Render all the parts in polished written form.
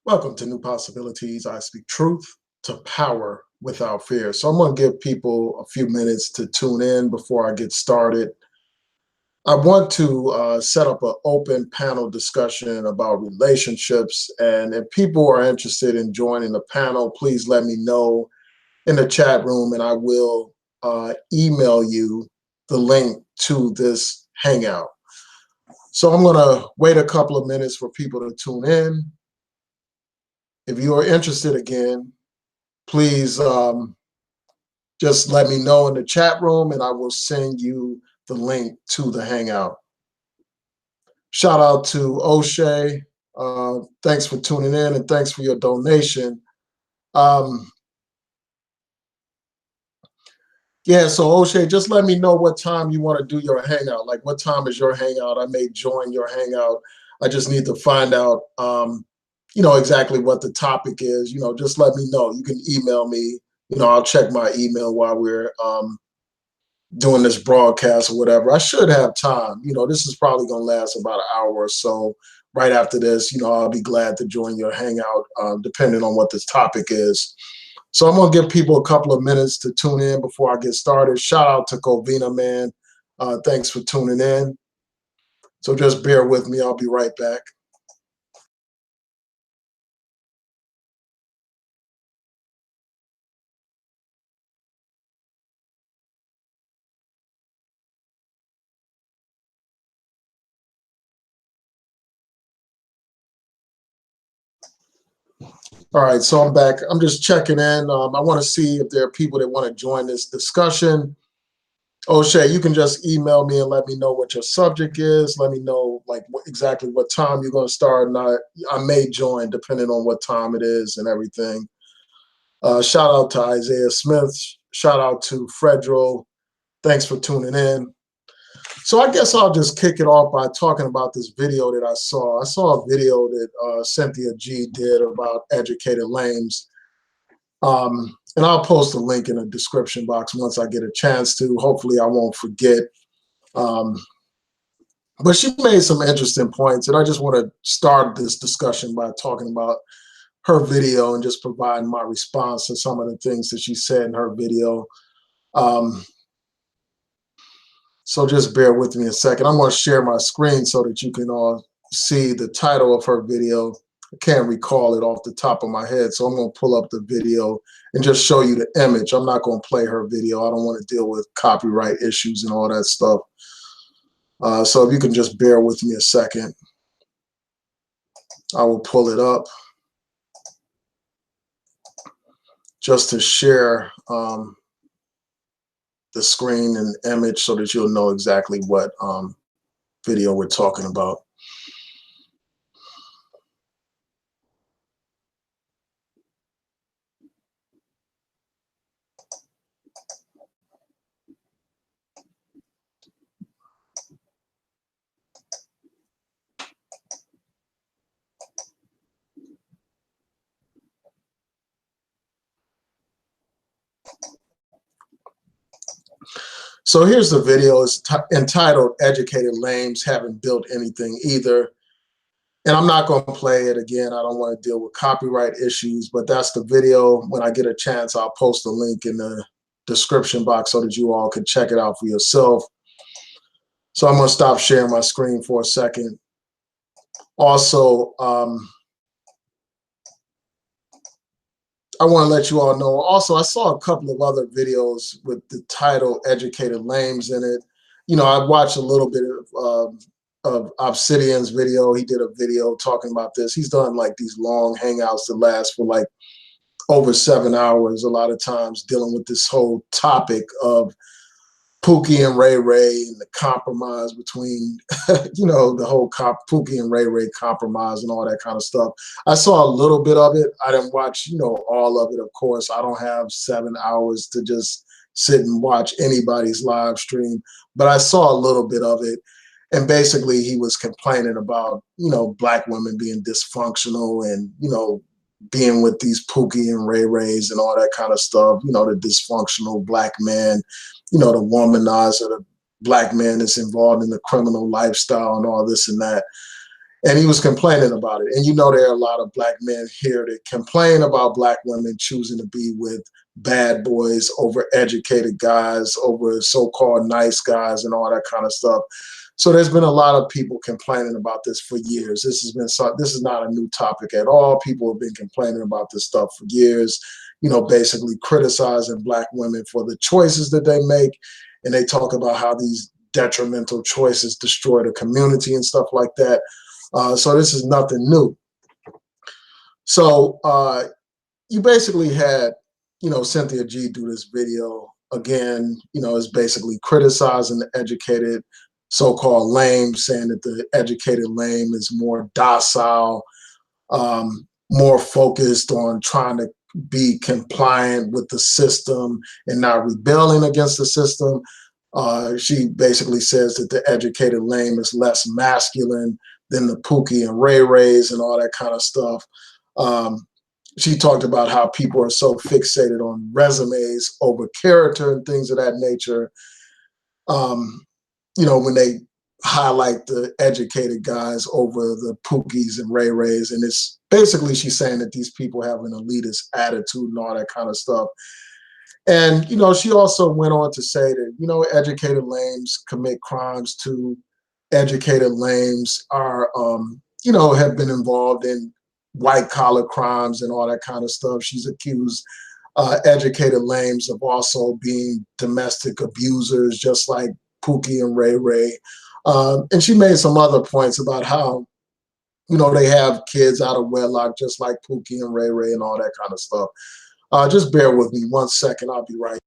Welcome to New Possibilities. I speak truth to power without fear. So I'm going to give people a few minutes to tune in before I get started. I want to set up an open panel discussion about relationships. And if people are interested in joining the panel, please let me know in the chat room and I will email you the link to this hangout. So I'm going to wait a couple of minutes for people to tune in. If you are interested again, please just let me know in the chat room and I will send you the link to the hangout. Shout out to O'Shea. Thanks for tuning in and thanks for your donation. Yeah, so O'Shea, just let me know what time you want to do your hangout. Like, what time is your hangout? I may join your hangout. I just need to find out, exactly what the topic is. Just let me know. You can email me. I'll check my email while we're doing this broadcast or whatever. I should have time. This is probably going to last about an hour or so. Right after this, I'll be glad to join your hangout, depending on what this topic is. So I'm going to give people a couple of minutes to tune in before I get started. Shout out to Covina, man. Thanks for tuning in. So just bear with me. I'll be right back. All right, so I'm back. I'm just checking in. I want to see if there are people that want to join this discussion. O'Shea, you can just email me and let me know what your subject is. Let me know exactly what time you're going to start, and I may join depending on what time it is and everything. Shout out to Isaiah Smith. Shout out to Fredro. Thanks for tuning in. So I guess I'll just kick it off by talking about this video that I saw. I saw a video that Cynthia G did about educated lames. And I'll post a link in the description box once I get a chance to. Hopefully I won't forget. But she made some interesting points, and I just want to start this discussion by talking about her video and just providing my response to some of the things that she said in her video. So just bear with me a second. I'm going to share my screen so that you can all see the title of her video. I can't recall it off the top of my head, so I'm going to pull up the video and just show you the image. I'm not going to play her video. I don't want to deal with copyright issues and all that stuff. So if you can just bear with me a second, I will pull it up just to share the screen and image so that you'll know exactly what video we're talking about. So here's the video. It's entitled "Educated Lames Haven't Built Anything Either." And I'm not going to play it again. I don't want to deal with copyright issues, but that's the video. When I get a chance, I'll post a link in the description box so that you all can check it out for yourself. So I'm going to stop sharing my screen for a second. Also, I want to let you all know. Also, I saw a couple of other videos with the title "Educated Lames" in it. I watched a little bit of Obsidian's video. He did a video talking about this. He's done like these long hangouts that last for like over 7 hours a lot of times, dealing with this whole topic of Pookie and Ray Ray and the compromise between, the whole Pookie and Ray Ray compromise and all that kind of stuff. I saw a little bit of it. I didn't watch, all of it, of course. I don't have 7 hours to just sit and watch anybody's live stream, but I saw a little bit of it. And basically he was complaining about, Black women being dysfunctional and, being with these Pookie and Ray Rays and all that kind of stuff, the dysfunctional Black man, the womanizer, the Black man that's involved in the criminal lifestyle and all this and that. And he was complaining about it. And you know, there are a lot of black men here that complain about black women choosing to be with bad boys over educated guys, over so-called nice guys, and all that kind of stuff. So there's been a lot of people complaining about this for years. This is not a new topic at all. People have been complaining about this stuff for years, you know, basically criticizing black women for the choices that they make. And they talk about how these detrimental choices destroy the community and stuff like that. So this is nothing new. So you basically had, you know, Cynthia G do this video again, you know, is basically criticizing the educated so-called lame, saying that the educated lame is more docile, more focused on trying to be compliant with the system and not rebelling against the system. She basically says that the educated lame is less masculine than the Pookie and Ray Rays and all that kind of stuff. She talked about how people are so fixated on resumes over character and things of that nature. You know, when they highlight the educated guys over the Pookies and Ray Rays. And it's basically, she's saying that these people have an elitist attitude and all that kind of stuff. And, you know, she also went on to say that, you know, educated lames commit crimes too. Educated lames are, you know, have been involved in white collar crimes and all that kind of stuff. She's accused educated lames of also being domestic abusers, just like Pookie and Ray Ray. And she made some other points about how, you know, they have kids out of wedlock, just like Pookie and Ray Ray and all that kind of stuff. Just bear with me 1 second. I'll be right.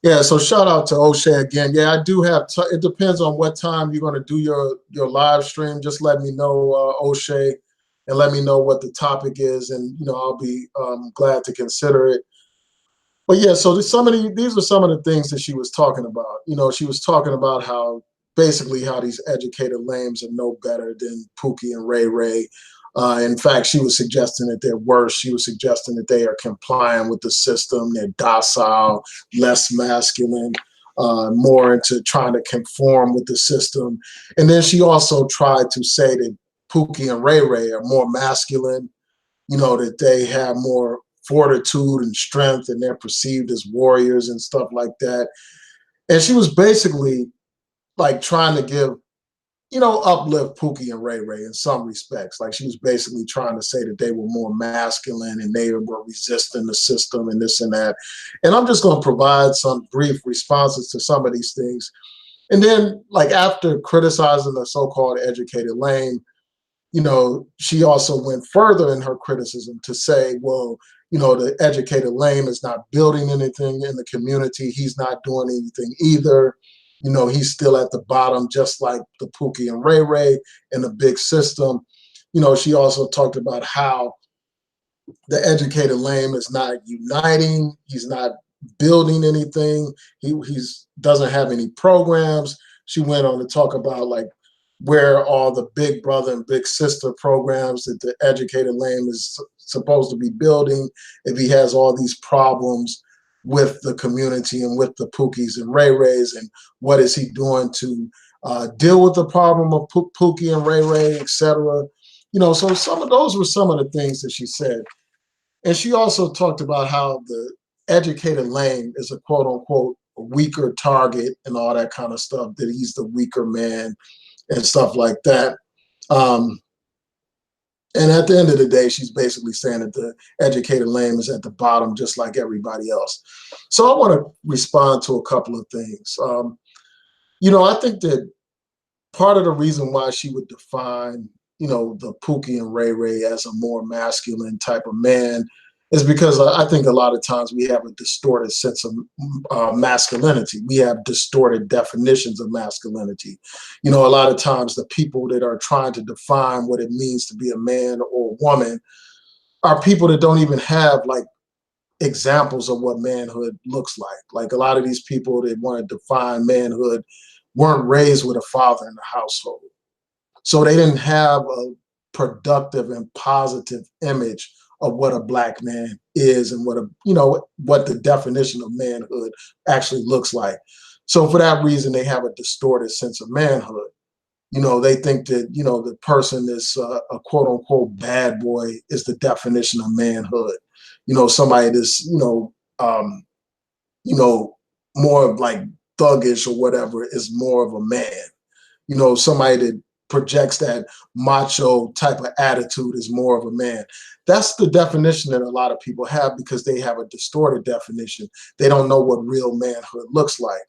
Yeah, so shout out to O'Shea again. Yeah, I do have. It depends on what time you're going to do your live stream. Just let me know, O'Shea, and let me know what the topic is, and you know I'll be glad to consider it. But yeah, so these are some of the things that she was talking about. You know, she was talking about how basically how these educated lames are no better than Pookie and Ray Ray. In fact, she was suggesting that they're worse. She was suggesting that they are complying with the system. They're docile, less masculine, more into trying to conform with the system. And then she also tried to say that Pookie and Ray Ray are more masculine, you know, that they have more fortitude and strength and they're perceived as warriors and stuff like that. And she was basically like trying to give, you know, uplift Pookie and Ray Ray in some respects. Like she was basically trying to say that they were more masculine and they were resisting the system and this and that. And I'm just going to provide some brief responses to some of these things. And then, like, after criticizing the so-called educated lame, you know, she also went further in her criticism to say, well, you know, the educated lame is not building anything in the community. He's not doing anything either. You know, he's still at the bottom, just like the Pookie and Ray Ray in the big system. You know, she also talked about how the educated lame is not uniting. He's not building anything. He's doesn't have any programs. She went on to talk about like where all the big brother and big sister programs that the educated lame is supposed to be building if he has all these problems with the community and with the Pookies and Ray Rays, and what is he doing to deal with the problem of Pookie and Ray Ray, etc. You know, so some of those were some of the things that she said. And she also talked about how the educated lame is a quote unquote weaker target and all that kind of stuff, that he's the weaker man and stuff like that. Um, and at the end of the day, she's basically saying that the educated lame is at the bottom, just like everybody else. So I want to respond to a couple of things. You know, I think that part of the reason why she would define, you know, the Pookie and Ray Ray as a more masculine type of man is because I think a lot of times we have a distorted sense of masculinity. We have distorted definitions of masculinity. You know, a lot of times the people that are trying to define what it means to be a man or a woman are people that don't even have like examples of what manhood looks like. Like a lot of these people that want to define manhood weren't raised with a father in the household. So they didn't have a productive and positive image of what a black man is and what a, what the definition of manhood actually looks like. So for that reason, they have a distorted sense of manhood. They think that, the person is a quote unquote bad boy is the definition of manhood. Somebody that's, um, more of like thuggish or whatever is more of a man. Somebody that projects that macho type of attitude is more of a man. That's the definition that a lot of people have because they have a distorted definition. They don't know what real manhood looks like.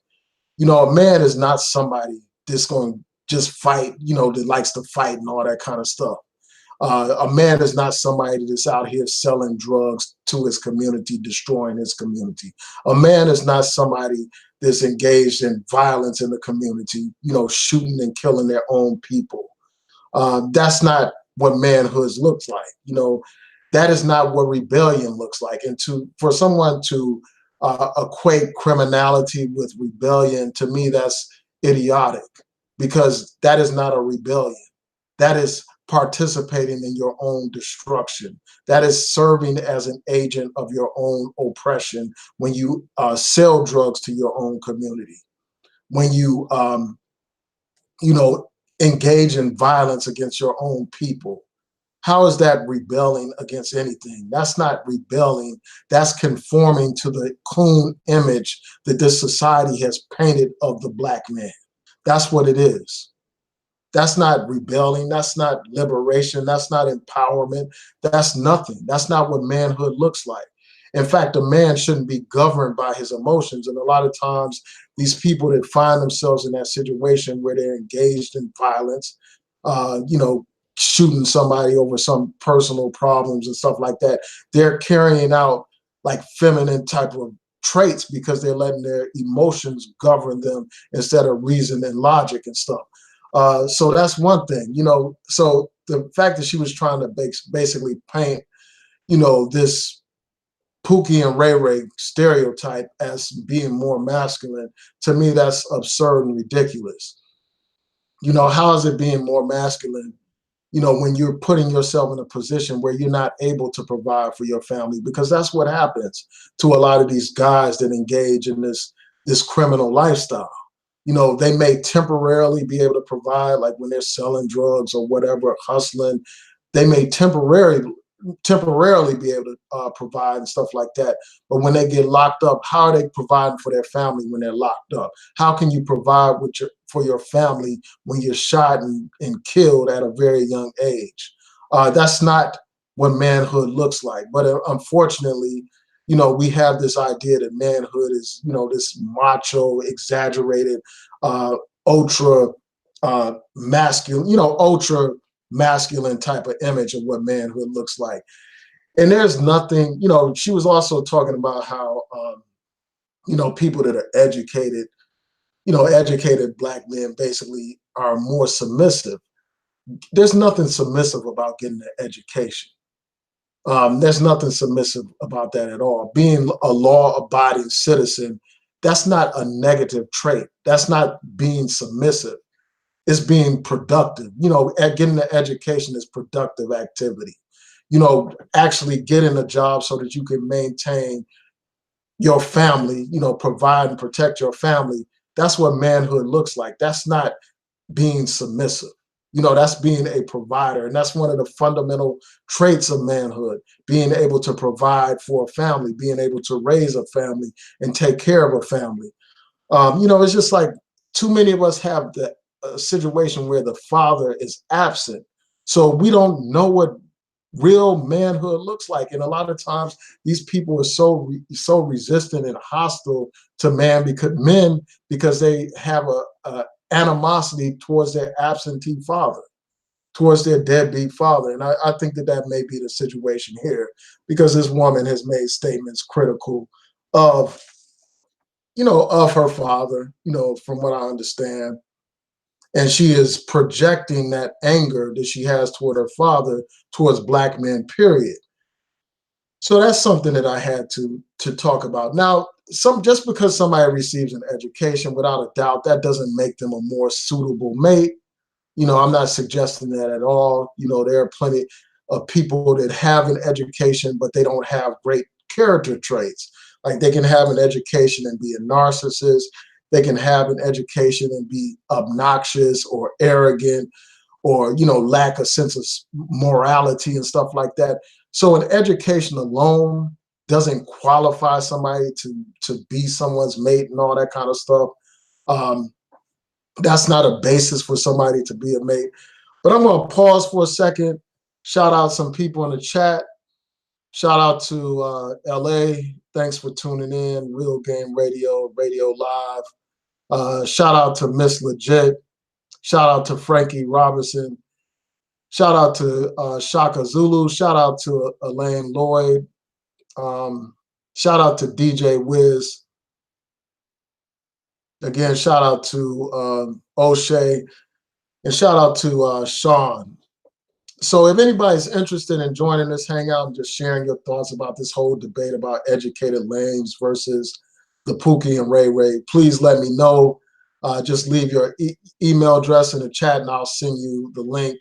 A man is not somebody that's going to just fight, that likes to fight and all that kind of stuff. A man is not somebody that's out here selling drugs to his community, destroying his community. A man is not somebody that's engaged in violence in the community, shooting and killing their own people. That's not what manhood looks like. That is not what rebellion looks like. And for someone to equate criminality with rebellion, to me, that's idiotic because that is not a rebellion. That is participating in your own destruction. That is serving as an agent of your own oppression when you sell drugs to your own community, when you, engage in violence against your own people. How is that rebelling against anything? That's not rebelling. That's conforming to the coon image that this society has painted of the black man. That's what it is. That's not rebelling. That's not liberation. That's not empowerment. That's nothing. That's not what manhood looks like. In fact, a man shouldn't be governed by his emotions. And a lot of times, these people that find themselves in that situation where they're engaged in violence, shooting somebody over some personal problems and stuff like that, they're carrying out like feminine type of traits because they're letting their emotions govern them instead of reason and logic and stuff. So that's one thing, so the fact that she was trying to basically paint, this Pookie and Ray Ray stereotype as being more masculine, to me, that's absurd and ridiculous. How is it being more masculine, when you're putting yourself in a position where you're not able to provide for your family? Because that's what happens to a lot of these guys that engage in this criminal lifestyle. They may temporarily be able to provide, like when they're selling drugs or whatever, hustling, they may temporarily be able to provide and stuff like that. But when they get locked up, how are they providing for their family when they're locked up? How can you provide for your family when you're shot and killed at a very young age? That's not what manhood looks like. But unfortunately, we have this idea that manhood is, this macho, exaggerated, ultra masculine, ultra masculine type of image of what manhood looks like. And there's nothing, she was also talking about how, people that are educated, educated black men basically are more submissive. There's nothing submissive about getting an education. There's nothing submissive about that at all. Being a law-abiding citizen, that's not a negative trait. That's not being submissive. It's being productive. Getting an education is productive activity. Actually getting a job so that you can maintain your family, provide and protect your family. That's what manhood looks like. That's not being submissive. That's being a provider. And that's one of the fundamental traits of manhood, being able to provide for a family, being able to raise a family and take care of a family. It's just like too many of us have the situation where the father is absent. So we don't know what real manhood looks like. And a lot of times these people are so resistant and hostile to men because they have a animosity towards their absentee father, towards their deadbeat father. And I think that may be the situation here, because this woman has made statements critical of, of her father, from what I understand. And she is projecting that anger that she has toward her father towards black men, period. So that's something that I had to talk about. Now, just because somebody receives an education, without a doubt, that doesn't make them a more suitable mate. I'm not suggesting that at all. There are plenty of people that have an education, but they don't have great character traits. Like they can have an education and be a narcissist. They can have an education and be obnoxious or arrogant or, lack a sense of morality and stuff like that. So an education alone doesn't qualify somebody to be someone's mate and all that kind of stuff. Um, that's not a basis for somebody to be a mate. But I'm going to pause for a second. Shout out some people in the chat. Shout out to LA. Thanks for tuning in. Real Game Radio, Radio Live. Shout out to Miss Legit. Shout out to Frankie Robinson. Shout out to Shaka Zulu. Shout out to Elaine Lloyd. Shout out to DJ Wiz. Again, shout out to O'Shea. And shout out to Sean. So if anybody's interested in joining this hangout and just sharing your thoughts about this whole debate about educated lames versus the Pookie and Ray Ray, please let me know. Just leave your email address in the chat and I'll send you the link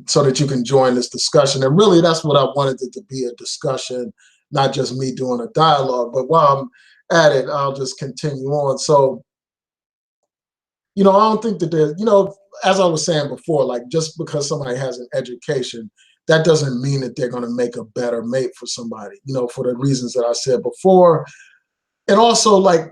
so that you can join this discussion. And really, that's what I wanted it to be, a discussion, not just me doing a dialogue. But while I'm at it, I'll just continue on. So, I don't think that there, as I was saying before, like just because somebody has an education, that doesn't mean that they're going to make a better mate for somebody, for the reasons that I said before. And also, like,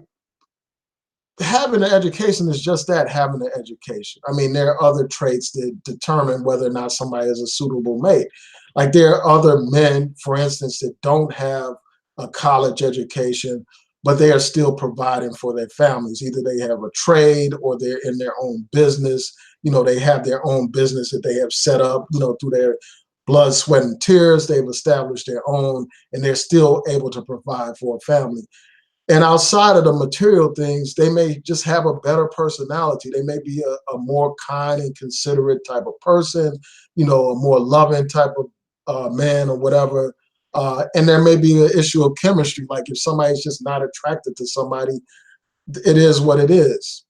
having an education is just that, having an education. I mean, there are other traits that determine whether or not somebody is a suitable mate. Like there are other men, for instance, that don't have a college education, but they are still providing for their families. Either they have a trade or they're in their own business. They have their own business that they have set up, through their blood, sweat, and tears. They've established their own, and they're still able to provide for a family. And outside of the material things, they may just have a better personality. They may be a more kind and considerate type of person, a more loving type of man or whatever. And there may be an issue of chemistry. Like if somebody's just not attracted to somebody, it is what it is.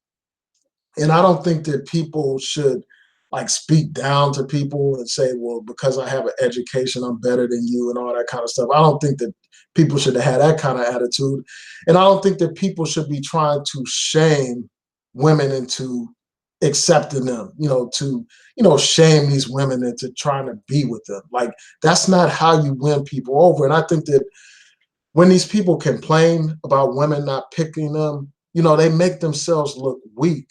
And I don't think that people should like speak down to people and say, well, because I have an education, I'm better than you and all that kind of stuff. I don't think that people should have that kind of attitude. And I don't think that people should be trying to shame women into accepting them, shame these women into trying to be with them. Like that's not how you win people over. And I think that when these people complain about women not picking them, they make themselves look weak.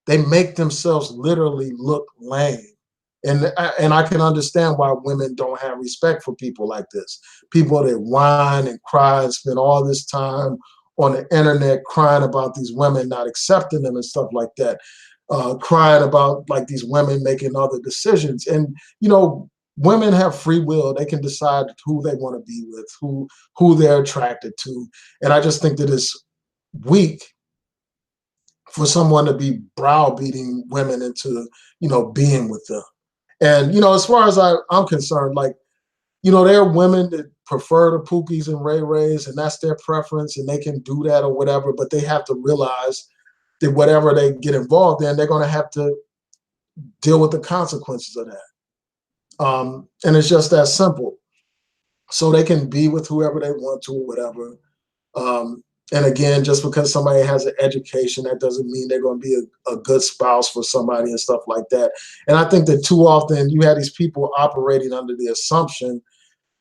They make themselves literally look lame. And I can understand why women don't have respect for people like this. People that whine and cry and spend all this time on the internet crying about these women not accepting them and stuff like that. Crying about like these women making other decisions. And, women have free will. They can decide who they want to be with, who they're attracted to. And I just think that it's weak for someone to be browbeating women into, being with them. And, as far as I'm concerned, like, there are women that prefer the Pookies and Ray Rays, and that's their preference, and they can do that or whatever, but they have to realize that whatever they get involved in, they're going to have to deal with the consequences of that. And it's just that simple. So they can be with whoever they want to or whatever. And again, just because somebody has an education, that doesn't mean they're going to be a good spouse for somebody and stuff like that. And I think that too often you have these people operating under the assumption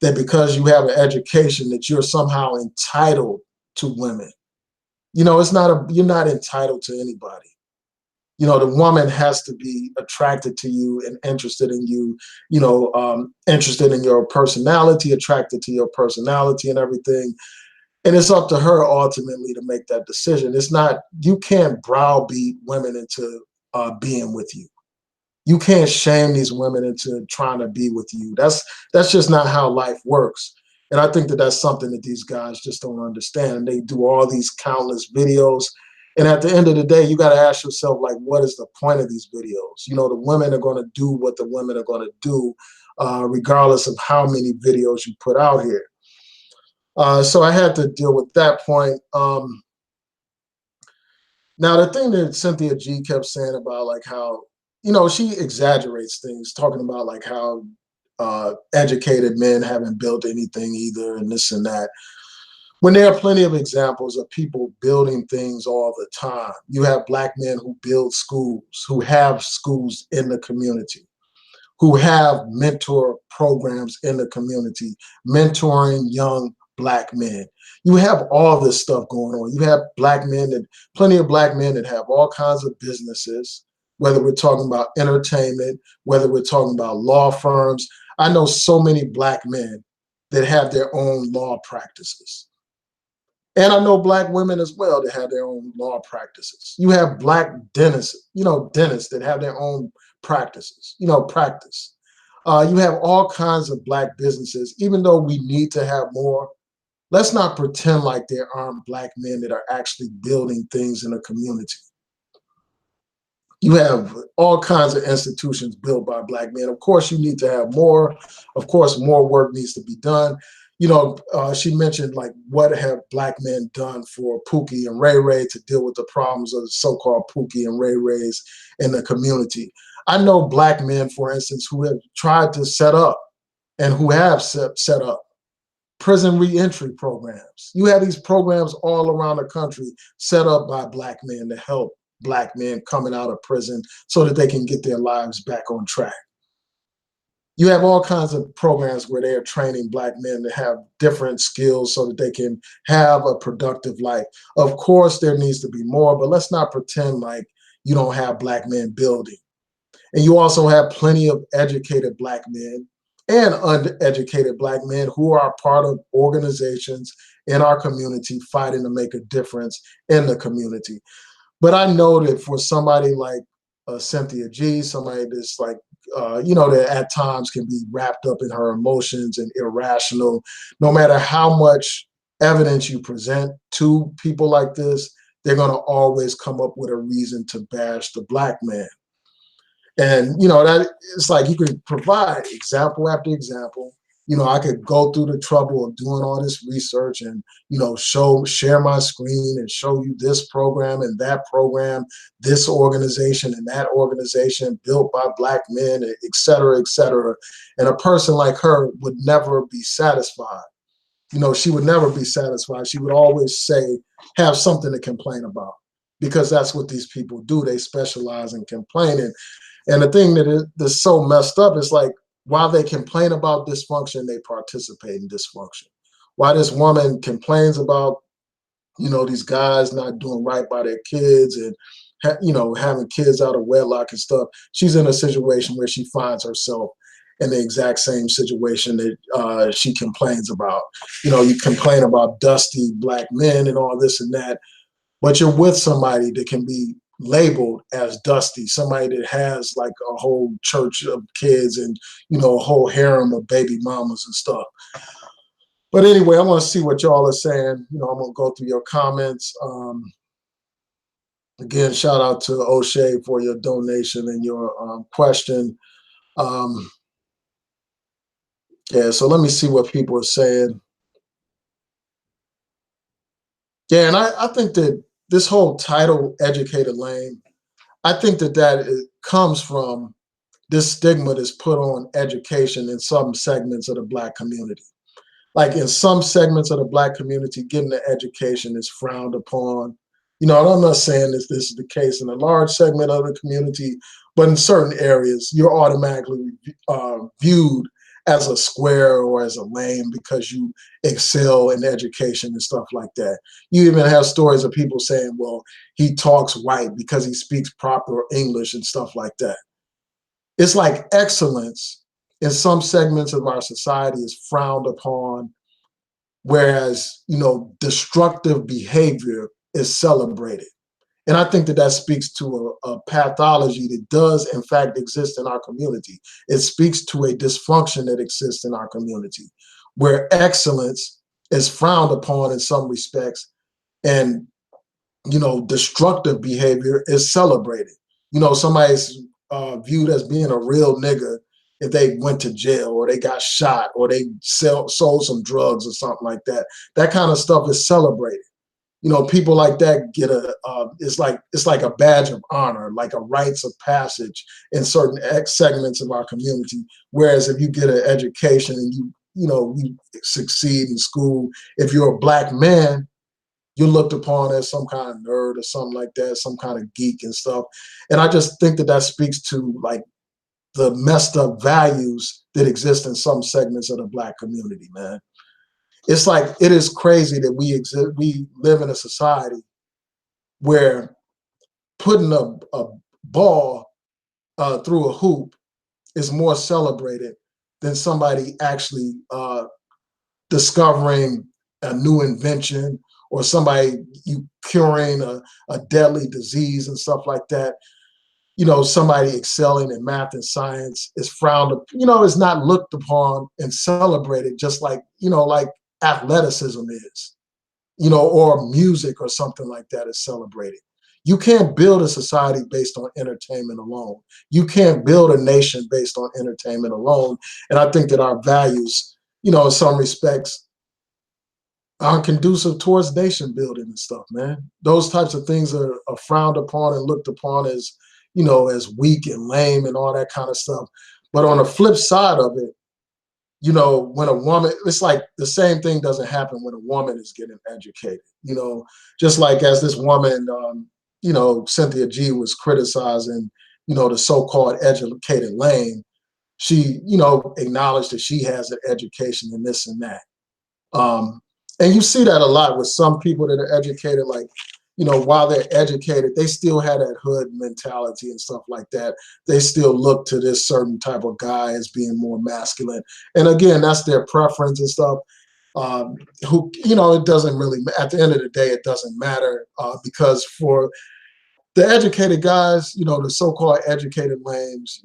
that because you have an education that you're somehow entitled to women. You're not entitled to anybody. The woman has to be attracted to you and interested in you, interested in your personality, attracted to your personality and everything. And it's up to her ultimately to make that decision. It's not, you can't browbeat women into being with you. You can't shame these women into trying to be with you. That's just not how life works. And I think that that's something that these guys just don't understand. They do all these countless videos. And at the end of the day, you got to ask yourself, like, what is the point of these videos? The women are going to do what the women are going to do, regardless of how many videos you put out here. So I had to deal with that point. Now, the thing that Cynthia G kept saying about like how she exaggerates things, talking about like how educated men haven't built anything either, and this and that. When there are plenty of examples of people building things all the time. You have Black men who build schools, who have schools in the community, who have mentor programs in the community, mentoring young Black men. You have all this stuff going on. You have plenty of Black men that have all kinds of businesses, whether we're talking about entertainment, whether we're talking about law firms. I know so many Black men that have their own law practices. And I know Black women as well that have their own law practices. You have Black dentists, dentists that have their own practices, practice. You have all kinds of Black businesses. Even though we need to have more, let's not pretend like there aren't Black men that are actually building things in a community. You have all kinds of institutions built by Black men. Of course, you need to have more. Of course, more work needs to be done. She mentioned like what have Black men done for Pookie and Ray Ray to deal with the problems of the so-called Pookie and Ray Rays in the community. I know Black men, for instance, who have tried to set up and who have set up prison reentry programs. You have these programs all around the country set up by Black men to help Black men coming out of prison so that they can get their lives back on track. You have all kinds of programs where they are training Black men to have different skills so that they can have a productive life. Of course, there needs to be more, but let's not pretend like you don't have Black men building. And you also have plenty of educated Black men and uneducated Black men who are part of organizations in our community fighting to make a difference in the community. But I know that for somebody like Cynthia G, somebody that's like, that at times can be wrapped up in her emotions and irrational, no matter how much evidence you present to people like this, they're going to always come up with a reason to bash the Black man. And, that it's like you could provide example after example. I could go through the trouble of doing all this research and, share my screen and show you this program and that program, this organization and that organization built by Black men, et cetera, et cetera. And a person like her would never be satisfied. She would never be satisfied. She would always have something to complain about, because that's what these people do. They specialize in complaining. And the thing that's so messed up is like, while they complain about dysfunction, they participate in dysfunction. While this woman complains about, these guys not doing right by their kids and, having kids out of wedlock and stuff, she's in a situation where she finds herself in the exact same situation that she complains about. You complain about dusty Black men and all this and that, but you're with somebody that can be labeled as dusty, somebody that has like a whole church of kids and, a whole harem of baby mamas and stuff. But anyway, I want to see what y'all are saying. I'm going to go through your comments. Again, shout out to O'Shea for your donation and your question. Yeah, so let me see what people are saying. Yeah, and I think that this whole title, educated lame, I think that it comes from this stigma that's put on education in some segments of the Black community. Like in some segments of the Black community, getting an education is frowned upon. And I'm not saying this is the case in a large segment of the community, but in certain areas, you're automatically viewed as a square or as a lame because you excel in education and stuff like that. You even have stories of people saying, well, he talks white because he speaks proper English and stuff like that. It's like excellence in some segments of our society is frowned upon, whereas, destructive behavior is celebrated. And I think that speaks to a pathology that does, in fact, exist in our community. It speaks to a dysfunction that exists in our community, where excellence is frowned upon in some respects, and, destructive behavior is celebrated. Somebody's viewed as being a real nigga if they went to jail or they got shot or they sold some drugs or something like that. That kind of stuff is celebrated. You know, people like that get it's like a badge of honor, like a rites of passage in certain segments of our community. Whereas if you get an education and you succeed in school, if you're a black man, you're looked upon as some kind of nerd or something like that, some kind of geek and stuff. And I just think that that speaks to like the messed up values that exist in some segments of the black community, man. It's like it is crazy that we live in a society where putting a ball through a hoop is more celebrated than somebody actually discovering a new invention or somebody you curing a deadly disease and stuff like that. You know, somebody excelling in math and science is frowned, is not looked upon and celebrated just like, like athleticism is, or music or something like that is celebrated. You can't build a society based on entertainment alone. You can't build a nation based on entertainment alone. And I think that our values, in some respects, are conducive towards nation building and stuff, man. Those types of things are frowned upon and looked upon as, as weak and lame and all that kind of stuff. But on the flip side of it, when a woman, it's like the same thing doesn't happen when a woman is getting educated, just like as this woman, Cynthia G was criticizing, the so-called educated lame, she, acknowledged that she has an education in this and that. And you see that a lot with some people that are educated, like, while they're educated, they still have that hood mentality and stuff like that. They still look to this certain type of guy as being more masculine. And again, that's their preference and stuff. It doesn't really, at the end of the day, it doesn't matter because for the educated guys, the so-called educated lames,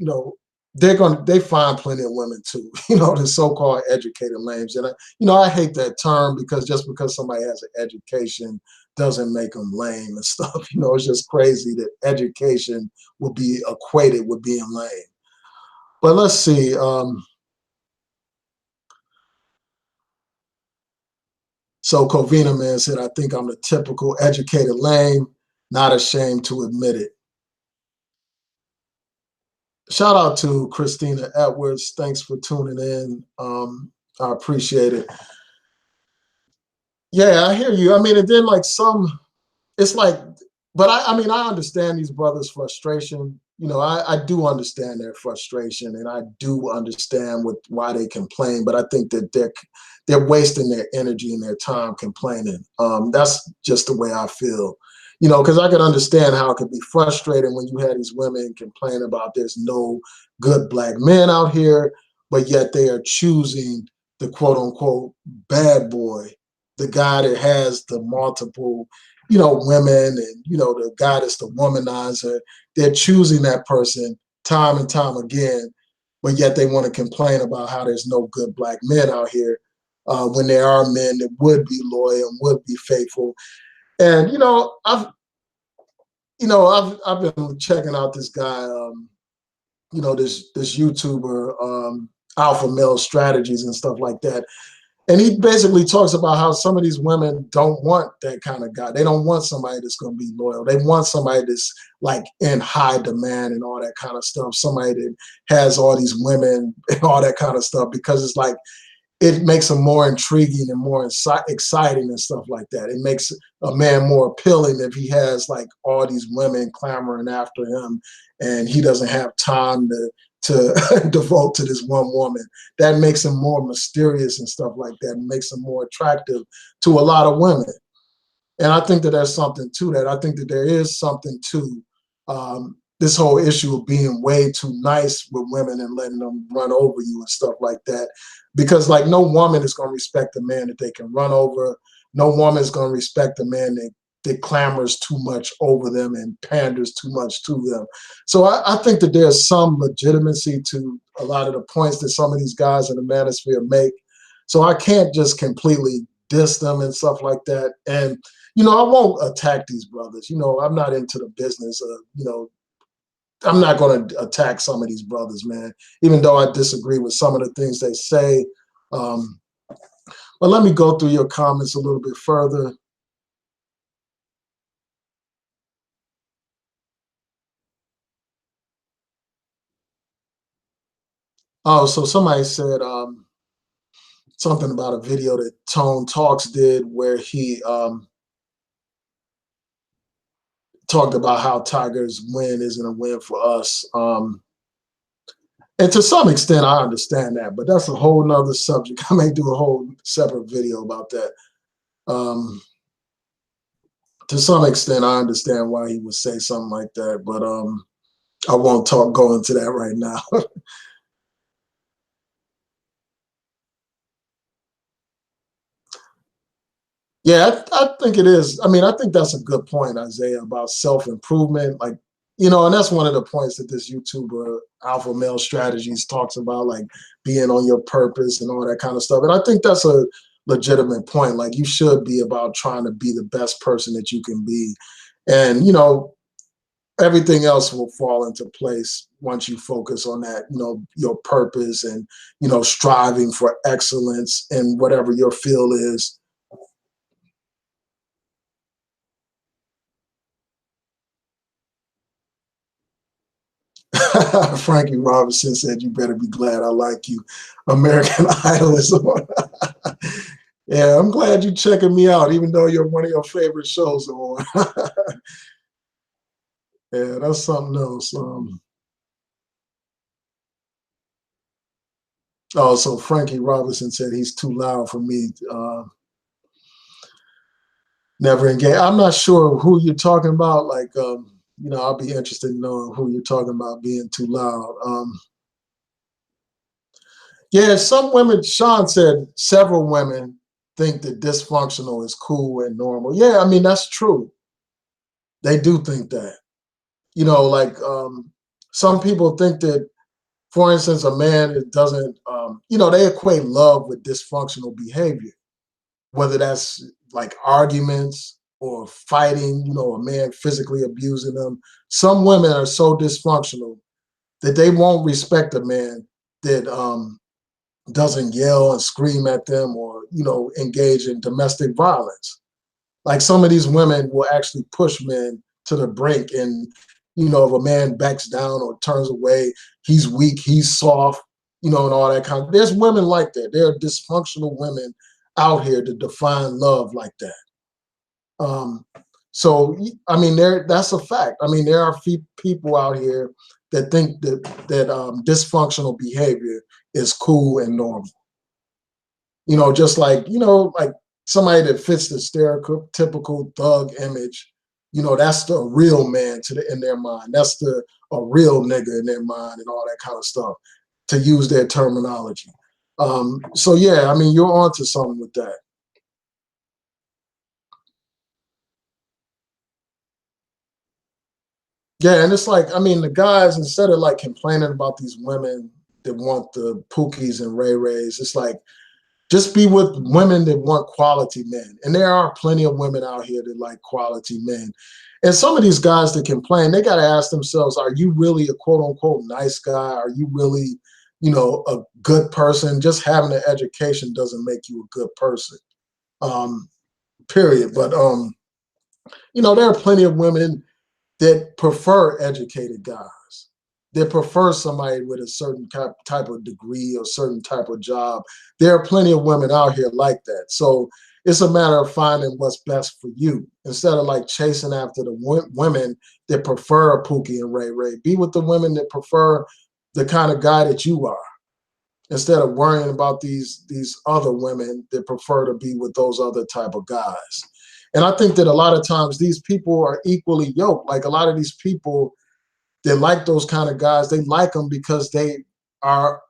they find plenty of women too, the so-called educated lames. And I hate that term because just because somebody has an education doesn't make them lame and stuff. It's just crazy that education will be equated with being lame. But let's see. So Covina Man said, I think I'm the typical educated lame, not ashamed to admit it. Shout out to Christina Edwards. Thanks for tuning in. I appreciate it. Yeah, I hear you. I mean, and then like it's like, but I mean, I understand these brothers' frustration. I do understand their frustration, and I do understand why they complain. But I think that they're wasting their energy and their time complaining. That's just the way I feel. Because I could understand how it could be frustrating when you had these women complain about there's no good black men out here, but yet they are choosing the quote unquote bad boy, the guy that has the multiple, women and, the guy that's the womanizer. They're choosing that person time and time again, but yet they want to complain about how there's no good black men out here when there are men that would be loyal and would be faithful. And I've been checking out this guy, this YouTuber, Alpha Male Strategies and stuff like that. And he basically talks about how some of these women don't want that kind of guy. They don't want somebody that's going to be loyal. They want somebody that's like in high demand and all that kind of stuff. Somebody that has all these women and all that kind of stuff, because it's like, it makes them more intriguing and more exciting and stuff like that. It makes a man more appealing if he has like all these women clamoring after him and he doesn't have time to devote to this one woman. That makes him more mysterious and stuff like that. It makes him more attractive to a lot of women. And I think that there's something to that. I think that there is something to this whole issue of being way too nice with women and letting them run over you and stuff like that. Because like no woman is going to respect a man that they can run over. No woman is going to respect a man that clamors too much over them and panders too much to them. So I think that there's some legitimacy to a lot of the points that some of these guys in the manosphere make. So I can't just completely diss them and stuff like that. And, I won't attack these brothers. I'm not into the business of, I'm not going to attack some of these brothers, man, even though I disagree with some of the things they say. But let me go through your comments a little bit further. Oh, so somebody said something about a video that Tone Talks did where he talked about how Tiger's win isn't a win for us. And to some extent, I understand that, but that's a whole nother subject. I may do a whole separate video about that. Um, to some extent, I understand why he would say something like that, but I won't go into that right now. Yeah, I think it is. I mean, I think that's a good point, Isaiah, about self-improvement. Like, and that's one of the points that this YouTuber Alpha Male Strategies talks about, like being on your purpose and all that kind of stuff. And I think that's a legitimate point. Like, you should be about trying to be the best person that you can be. And, everything else will fall into place once you focus on that, your purpose and, striving for excellence in whatever your field is. Frankie Robinson said, "You better be glad I like you." American Idol is on. Yeah, I'm glad you're checking me out, even though you're one of your favorite shows are on. Yeah, that's something else. Oh, so Frankie Robinson said he's too loud for me. Never engage. I'm not sure who you're talking about. Like, I'll be interested in knowing who you're talking about being too loud. Yeah, some women, Sean said several women think that dysfunctional is cool and normal. Yeah, I mean, that's true. They do think that. Like some people think that, for instance, a man that doesn't, they equate love with dysfunctional behavior, whether that's like arguments or fighting, a man physically abusing them. Some women are so dysfunctional that they won't respect a man that doesn't yell and scream at them or engage in domestic violence. Like some of these women will actually push men to the brink, and if a man backs down or turns away, he's weak, he's soft, and all that kind of. There's women like that. There are dysfunctional women out here to define love like that. um, so I mean, that's a fact. I mean, there are people out here that think that dysfunctional behavior is cool and normal. Just like somebody that fits the stereotypical thug image. That's the real man in their mind. That's a real nigga in their mind and all that kind of stuff, to use their terminology. So yeah, I mean, you're onto something with that. Yeah, and it's like, I mean, the guys, instead of like complaining about these women that want the Pookies and Ray Rays, it's like, just be with women that want quality men. And there are plenty of women out here that like quality men. And some of these guys that complain, they got to ask themselves, are you really a quote unquote nice guy? Are you really, a good person? Just having an education doesn't make you a good person, um, period. But, there are plenty of women that prefer educated guys, that prefer somebody with a certain type of degree or certain type of job. There are plenty of women out here like that. So it's a matter of finding what's best for you instead of like chasing after the women that prefer Pookie and Ray Ray. Be with the women that prefer the kind of guy that you are, instead of worrying about these other women that prefer to be with those other type of guys. And I think that a lot of times these people are equally yoked. Like a lot of these people that like those kind of guys, they like them because they are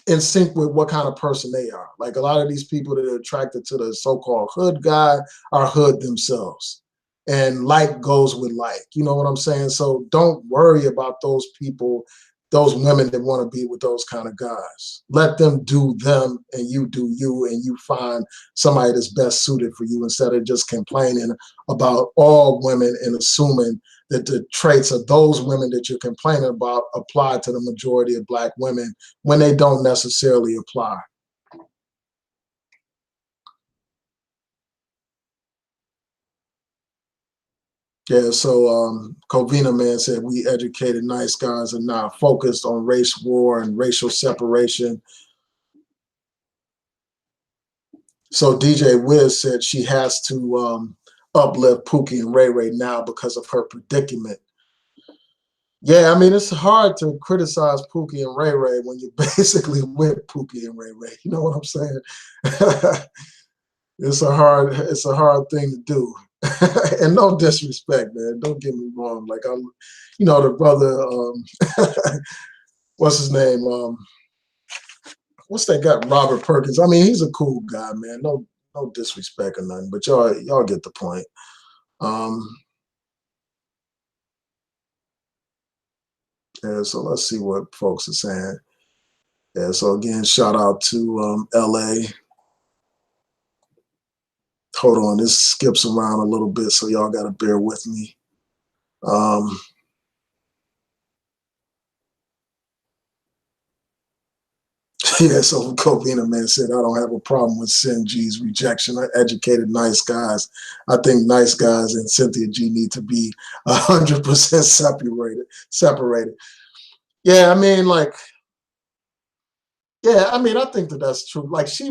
in sync with what kind of person they are. Like a lot of these people that are attracted to the so-called hood guy are hood themselves. And like goes with like, you know what I'm saying? So don't worry about those people, those women that want to be with those kind of guys. Let them do them and you do you, and you find somebody that's best suited for you instead of just complaining about all women and assuming that the traits of those women that you're complaining about apply to the majority of Black women when they don't necessarily apply. Yeah, so Covina Man said we educated nice guys are not focused on race war and racial separation. So DJ Wiz said she has to uplift Pookie and Ray Ray now because of her predicament. Yeah, I mean, it's hard to criticize Pookie and Ray Ray when you're basically with Pookie and Ray Ray. You know what I'm saying? It's a hard thing to do. And no disrespect, man. Don't get me wrong. Like the brother, what's his name? What's that guy? Robert Perkins. I mean, he's a cool guy, man. No disrespect or nothing, but y'all get the point. Um, yeah, so let's see what folks are saying. Yeah, so again, shout out to LA. Hold on, this skips around a little bit, so y'all gotta bear with me. Um, yeah, so Covina Man said, I don't have a problem with Sin G's rejection. I educated nice guys. I think nice guys and Cynthia G need to be 100% separated. Yeah, I mean, like, yeah, I mean, I think that that's true. Like, she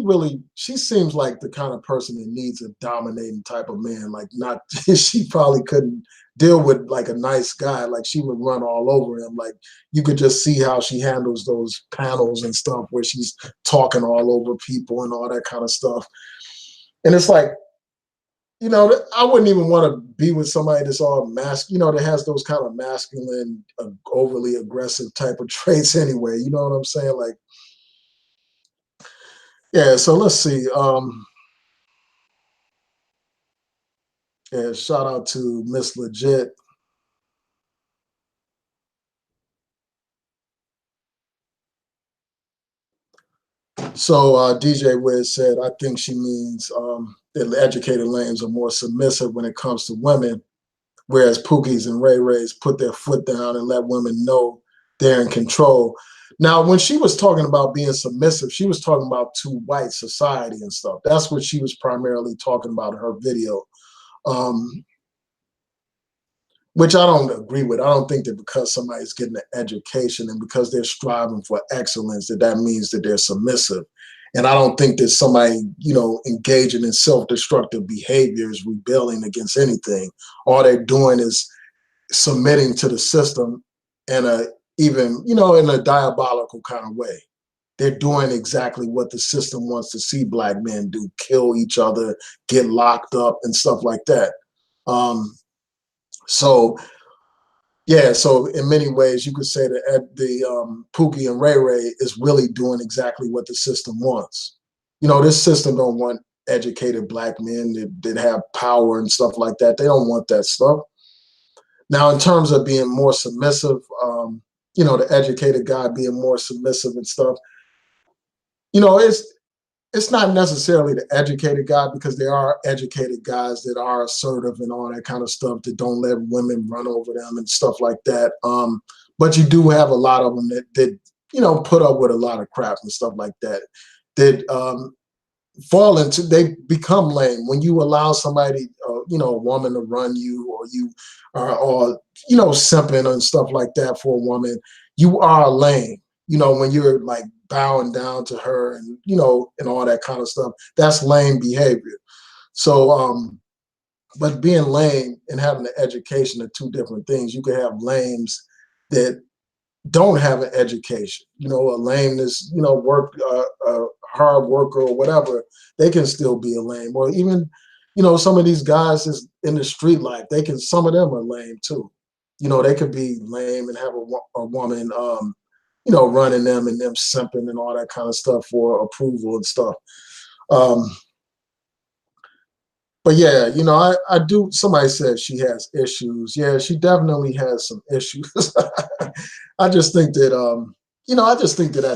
seems like the kind of person that needs a dominating type of man. Like, not, she probably couldn't deal with like a nice guy. Like, she would run all over him. Like, you could just see how she handles those panels and stuff where she's talking all over people and all that kind of stuff. And it's like, I wouldn't even want to be with somebody that's all that has those kind of masculine, overly aggressive type of traits anyway. You know what I'm saying? Like, yeah, so let's see. Yeah, shout out to Miss Legit. So DJ Wiz said, I think she means that educated lames are more submissive when it comes to women, whereas Pookies and Ray Rays put their foot down and let women know they're in control. Now, when she was talking about being submissive, she was talking about to white society and stuff. That's what she was primarily talking about in her video. Um, which I don't agree with. I don't think that because somebody's getting an education and because they're striving for excellence, that means that they're submissive. And I don't think that somebody, engaging in self-destructive behaviors, rebelling against anything. All they're doing is submitting to the system in a diabolical kind of way. They're doing exactly what the system wants to see black men do: kill each other, get locked up, and stuff like that. So yeah, so in many ways, you could say that the Pookie and Ray Ray is really doing exactly what the system wants. This system don't want educated black men that have power and stuff like that. They don't want that stuff. Now, in terms of being more submissive, the educated guy being more submissive and stuff, it's not necessarily the educated guy, because there are educated guys that are assertive and all that kind of stuff that don't let women run over them and stuff like that. But you do have a lot of them that put up with a lot of crap and stuff like that. That they become lame when you allow somebody, a woman to run you, or you are, or simping and stuff like that for a woman. You are lame. When you're like bowing down to her and and all that kind of stuff. That's lame behavior. So, but being lame and having an education are two different things. You can have lames that don't have an education. A lameness, work, a hard worker or whatever, they can still be a lame. Or even, some of these guys is in the street life. Some of them are lame too. They could be lame and have a woman, running them and them simping and all that kind of stuff for approval and stuff. Um, but yeah, I do. Somebody said she has issues. Yeah, she definitely has some issues. I just think that, at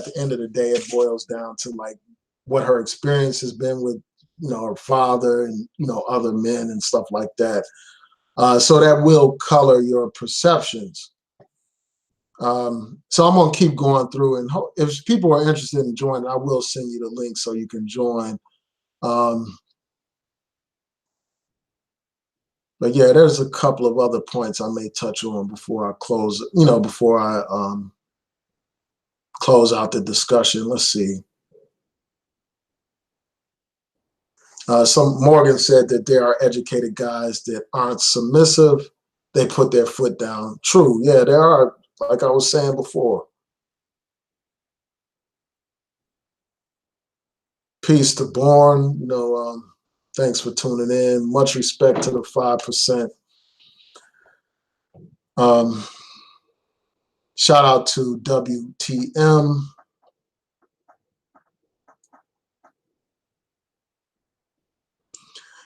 the end of the day, it boils down to like what her experience has been with, her father and, other men and stuff like that. So that will color your perceptions. So I'm gonna keep going through, and if people are interested in joining, I will send you the link so you can join. Um, But yeah, there's a couple of other points I may touch on before I close, before I close out the discussion. Let's see. Some Morgan said that there are educated guys that aren't submissive. They put their foot down. True. Yeah, there are, like I was saying before. Peace to Born. Thanks for tuning in. Much respect to the 5%. Shout out to WTM.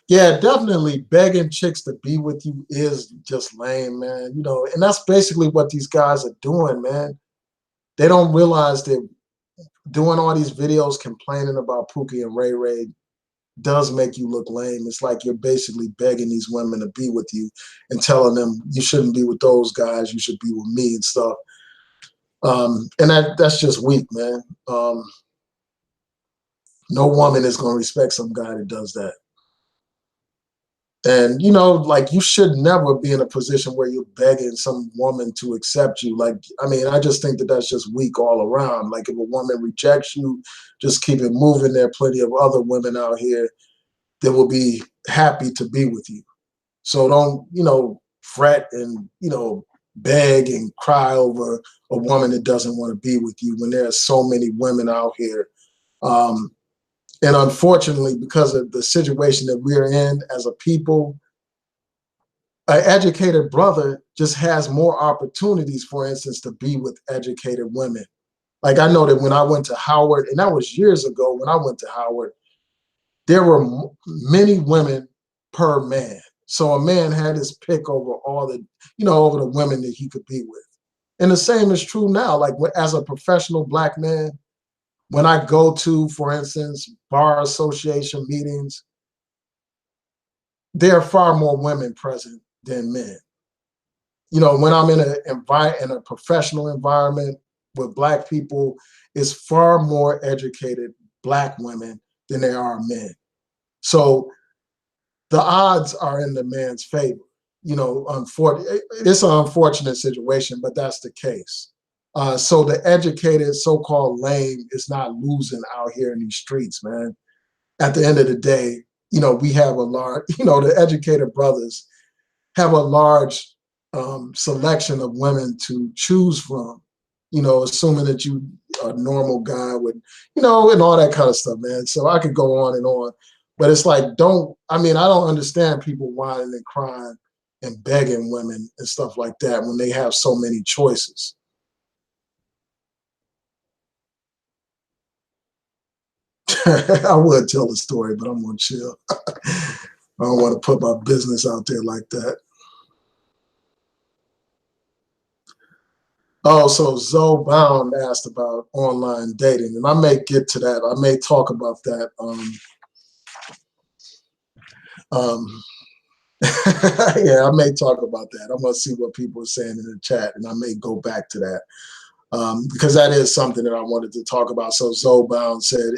Yeah, definitely begging chicks to be with you is just lame, man. And that's basically what these guys are doing, man. They don't realize that doing all these videos complaining about Pookie and Ray Ray does make you look lame. It's like you're basically begging these women to be with you and telling them you shouldn't be with those guys, you should be with me and stuff. And that's just weak, man. No woman is going to respect some guy that does that. And, like you should never be in a position where you're begging some woman to accept you. Like, I mean, I just think that that's just weak all around. Like if a woman rejects you, just keep it moving. There are plenty of other women out here that will be happy to be with you. So don't, fret and, beg and cry over a woman that doesn't want to be with you when there are so many women out here. And unfortunately, because of the situation that we're in as a people, an educated brother just has more opportunities, for instance, to be with educated women. Like I know that when I went to Howard, and that was years ago when I went to Howard, there were many women per man. So a man had his pick over over the women that he could be with. And the same is true now. Like as a professional Black man, when I go to, for instance, bar association meetings, there are far more women present than men. When I'm in a professional environment with Black people, it's far more educated Black women than there are men. So the odds are in the man's favor. It's an unfortunate situation, but that's the case. So the educated so-called lame is not losing out here in these streets, man. At the end of the day, we have a large, the educated brothers have a large selection of women to choose from, assuming that you are a normal guy with, and all that kind of stuff, man. So I could go on and on, but it's like, I don't understand people whining and crying and begging women and stuff like that when they have so many choices. I would tell the story, but I'm gonna chill. I don't want to put my business out there like that. Oh, so Zoe Bound asked about online dating, and I may get to that. I may talk about that. Yeah, I may talk about that. I'm gonna see what people are saying in the chat, and I may go back to that because that is something that I wanted to talk about. So Zoe Bound said,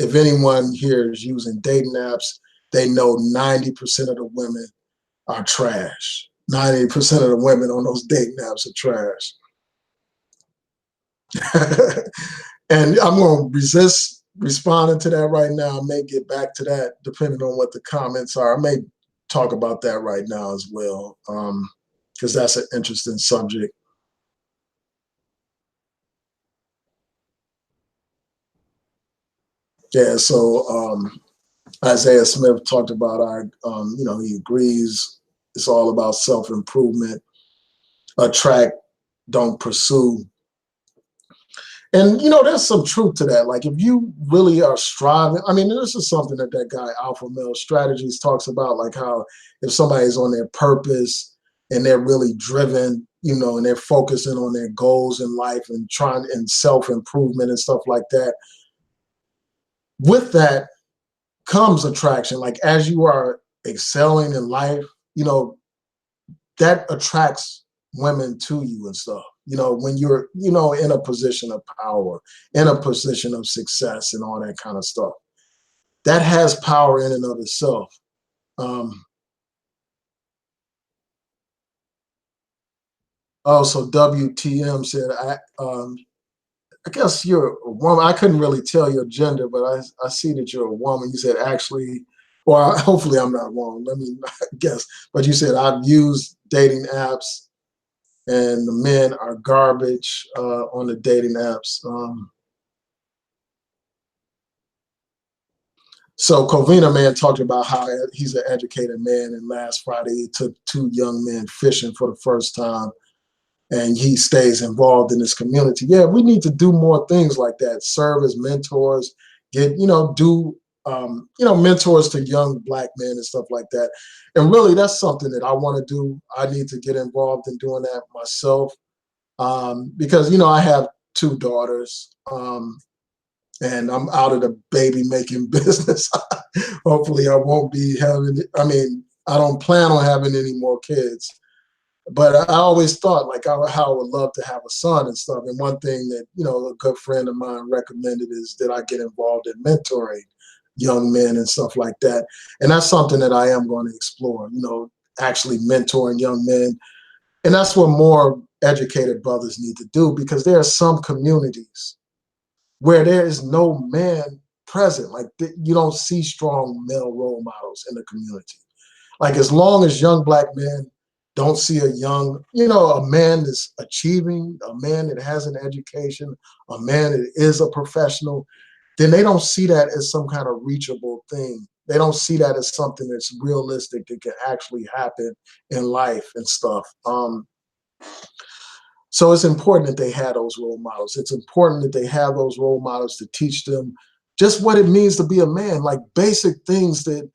if anyone here is using dating apps, they know 90% of the women are trash. 90% of the women on those dating apps are trash. And I'm going to resist responding to that right now. I may get back to that depending on what the comments are. I may talk about that right now as well, because that's an interesting subject. Yeah, so Isaiah Smith talked about he agrees it's all about self-improvement, attract, don't pursue. And, there's some truth to that. Like, if you really are striving, I mean, this is something that guy, Alpha Male Strategies, talks about, like how if somebody's on their purpose and they're really driven, and they're focusing on their goals in life and trying and self-improvement and stuff like that, with that comes attraction. Like, as you are excelling in life, that attracts women to you and stuff. When you're, in a position of power, in a position of success and all that kind of stuff. That has power in and of itself. Oh, so WTM said, I guess you're a woman. I couldn't really tell your gender, but I see that you're a woman. You said actually, or hopefully I'm not wrong. Let me guess. But you said I've used dating apps and the men are garbage on the dating apps. So Covina Man talked about how he's an educated man, and last Friday he took two young men fishing for the first time, and he stays involved in this community. Yeah, we need to do more things like that. Serve as mentors, mentors to young black men and stuff like that. And really, that's something that I want to do. I need to get involved in doing that myself because I have two daughters. And I'm out of the baby making business. Hopefully, I won't be having. I mean, I don't plan on having any more kids. But I always thought like how I would love to have a son and stuff. And one thing that a good friend of mine recommended is that I get involved in mentoring young men and stuff like that. And that's something that I am going to explore. Actually mentoring young men, and that's what more educated brothers need to do because there are some communities where there is no man present. Like you don't see strong male role models in the community. Like as long as young black men don't see a man that's achieving, a man that has an education, a man that is a professional, then they don't see that as some kind of reachable thing. They don't see that as something that's realistic that can actually happen in life and stuff. So it's important that they have those role models. It's important that they have those role models to teach them just what it means to be a man, like basic things that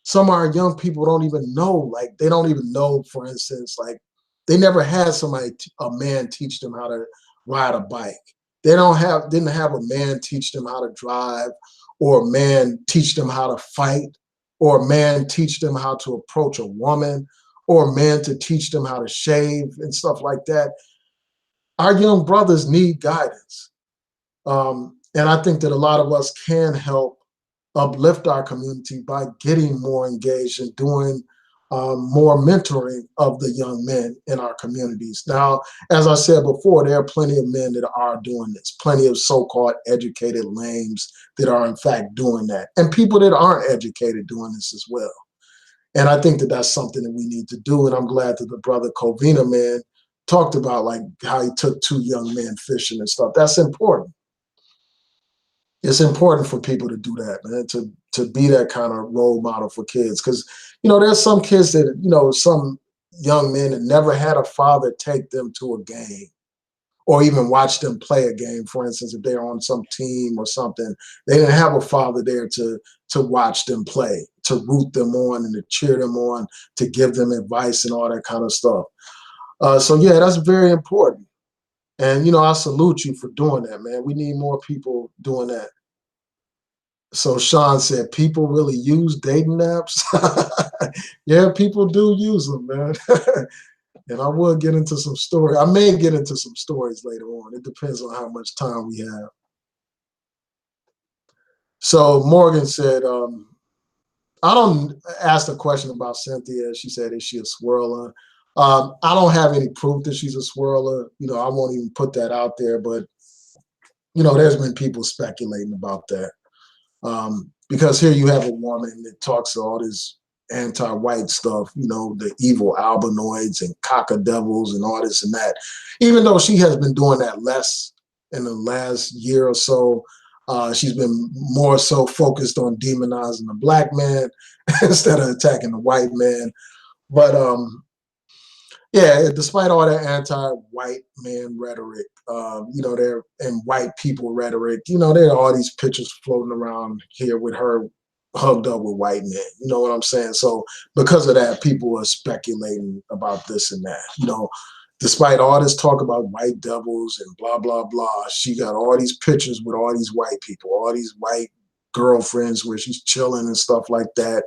some of our young people don't even know. Like they don't even know, for instance, like they never had a man teach them how to ride a bike. Didn't have a man teach them how to drive, or a man teach them how to fight, or a man teach them how to approach a woman, or a man to teach them how to shave and stuff like that. Our young brothers need guidance. And I think that a lot of us can help uplift our community by getting more engaged and doing more mentoring of the young men in our communities. Now, as I said before, there are plenty of men that are doing this, plenty of so-called educated lames that are in fact doing that, and people that aren't educated doing this as well. And I think that that's something that we need to do. And I'm glad that the brother Covina Man talked about like how he took two young men fishing and stuff. That's important. It's important for people to do that, man, to be that kind of role model for kids. Because, there's some kids that, some young men that never had a father take them to a game or even watch them play a game. For instance, if they're on some team or something, they didn't have a father there to watch them play, to root them on and to cheer them on, to give them advice and all that kind of stuff. So yeah, that's very important. And I salute you for doing that, man. We need more people doing that. So Sean said, people really use dating apps. Yeah, people do use them, man. And I will get into some story. I may get into some stories later on. It depends on how much time we have. So Morgan said, I don't ask a question about Cynthia. She said, is she a swirler? I don't have any proof that she's a swirler. I won't even put that out there, but there's been people speculating about that. Because here you have a woman that talks all this anti-white stuff, the evil albinoids and cockadevils and all this and that. Even though she has been doing that less in the last year or so, she's been more so focused on demonizing the black man instead of attacking the white man. But yeah, despite all that anti-white man rhetoric, there and white people rhetoric, there are all these pictures floating around here with her hugged up with white men. You know what I'm saying? So because of that, people are speculating about this and that. Despite all this talk about white devils and blah, blah, blah, she got all these pictures with all these white people, all these white girlfriends where she's chilling and stuff like that.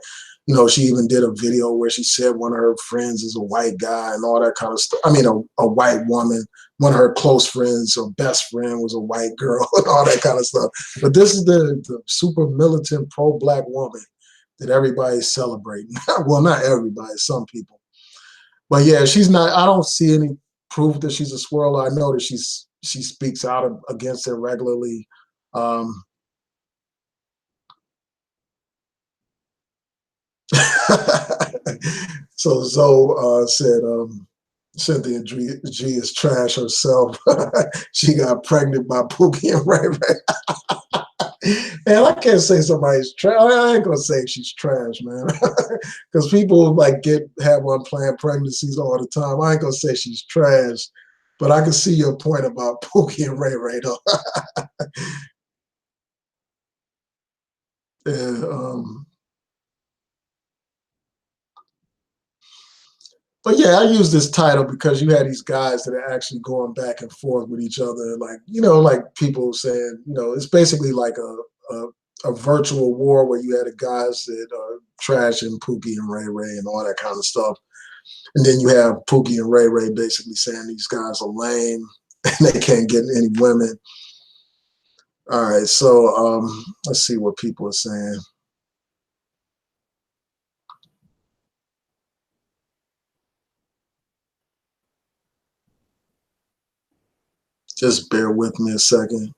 She even did a video where she said one of her friends is a white guy and all that kind of stuff. I mean, a white woman, one of her close friends or best friend was a white girl and all that kind of stuff. But this is the super militant pro-black woman that everybody's celebrating. Well, not everybody, some people. But yeah, she's not, I don't see any proof that she's a squirrel. I know that she speaks out against it regularly. Um, so Zoe said Cynthia G is trash herself. She got pregnant by Pookie and Ray Ray. Man, I can't say somebody's trash. I ain't gonna say she's trash, man, because people like have unplanned pregnancies all the time. I ain't gonna say she's trash, but I can see your point about Pookie and Ray Ray though. And, but yeah, I use this title because you had these guys that are actually going back and forth with each other, like like people saying, it's basically like a virtual war where you had the guys that are trashing Pookie and Ray Ray and all that kind of stuff, and then you have Pookie and Ray Ray basically saying these guys are lame and they can't get any women. All right, so let's see what people are saying. Just bear with me a second.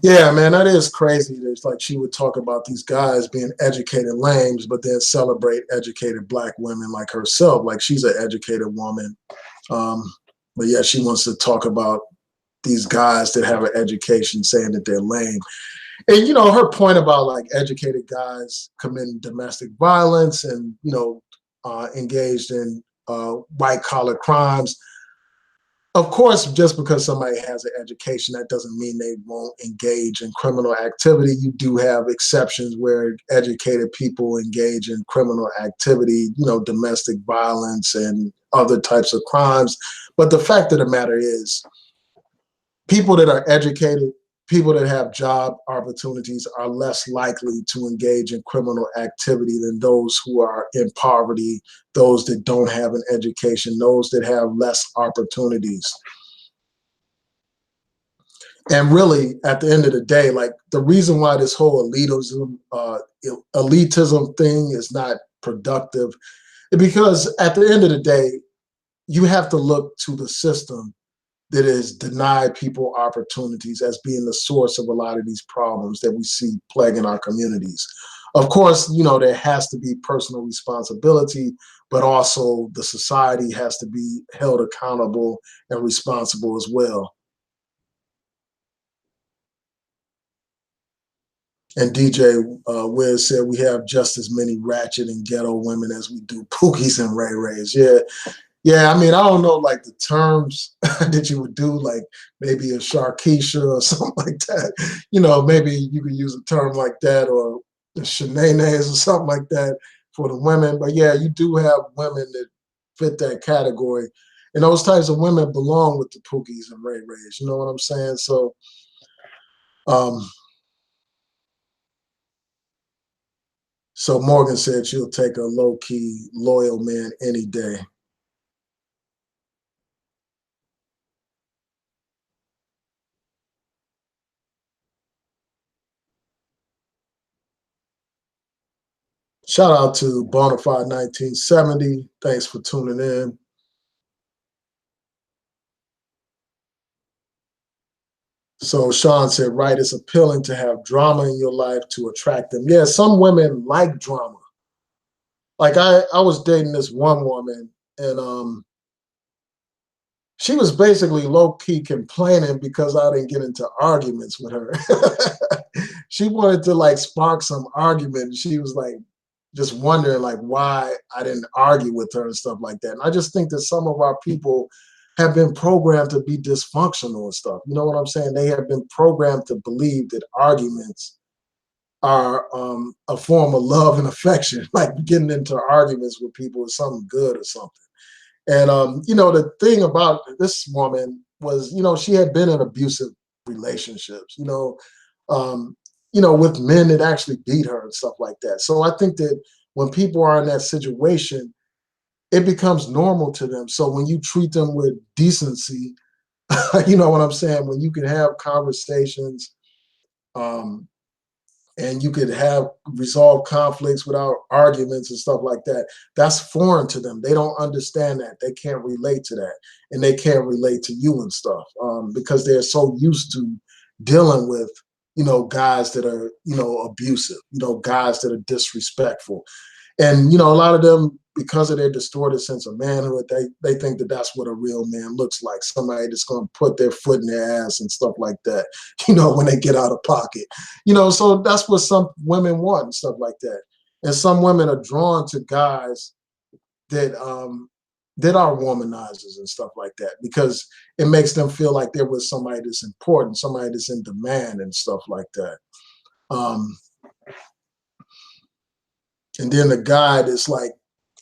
Yeah, man, that is crazy. It's like she would talk about these guys being educated lames, but then celebrate educated black women like herself, like she's an educated woman. Um, but yeah, she wants to talk about these guys that have an education saying that they're lame. And her point about like educated guys committing domestic violence and engaged in white collar crimes. Of course, just because somebody has an education, that doesn't mean they won't engage in criminal activity. You do have exceptions where educated people engage in criminal activity, domestic violence and other types of crimes. But the fact of the matter is, people that are educated, people that have job opportunities are less likely to engage in criminal activity than those who are in poverty, those that don't have an education, those that have less opportunities. And really, at the end of the day, like the reason why this whole elitism thing is not productive, because at the end of the day, you have to look to the system that has denied people opportunities as being the source of a lot of these problems that we see plaguing our communities. Of course, there has to be personal responsibility, but also the society has to be held accountable and responsible as well. And DJ Wiz said we have just as many ratchet and ghetto women as we do Pookies and Ray Rays. Yeah, yeah. I mean, I don't know, like the terms that you would do, like maybe a Sharkeisha or something like that. Maybe you could use a term like that, or the Shanays or something like that for the women. But yeah, you do have women that fit that category, and those types of women belong with the Pookies and Ray Rays. You know what I'm saying? So. Um, So Morgan said she'll take a low-key, loyal man any day. Shout out to Bonafide 1970. Thanks for tuning in. So Sean said, right, it's appealing to have drama in your life to attract them. Yeah, some women like drama. Like I was dating this one woman, and she was basically low-key complaining because I didn't get into arguments with her. She wanted to like spark some argument. She was like just wondering like why I didn't argue with her and stuff like that. And I just think that some of our people have been programmed to be dysfunctional and stuff. You know what I'm saying? They have been programmed to believe that arguments are a form of love and affection, like getting into arguments with people is something good or something. And the thing about this woman was, she had been in abusive relationships, with men that actually beat her and stuff like that. So I think that when people are in that situation, it becomes normal to them. So when you treat them with decency, you know what I'm saying? When you can have conversations, um, and you could have resolve conflicts without arguments and stuff like that. That's foreign to them. They don't understand that. They can't relate to that, and they can't relate to you and stuff because they're so used to dealing with guys that are abusive, guys that are disrespectful, and a lot of them, because of their distorted sense of manhood, they think that that's what a real man looks like. Somebody that's going to put their foot in their ass and stuff like that, when they get out of pocket. So that's what some women want and stuff like that. And some women are drawn to guys that are womanizers and stuff like that, because it makes them feel like they're with somebody that's important, somebody that's in demand and stuff like that. And then the guy that's like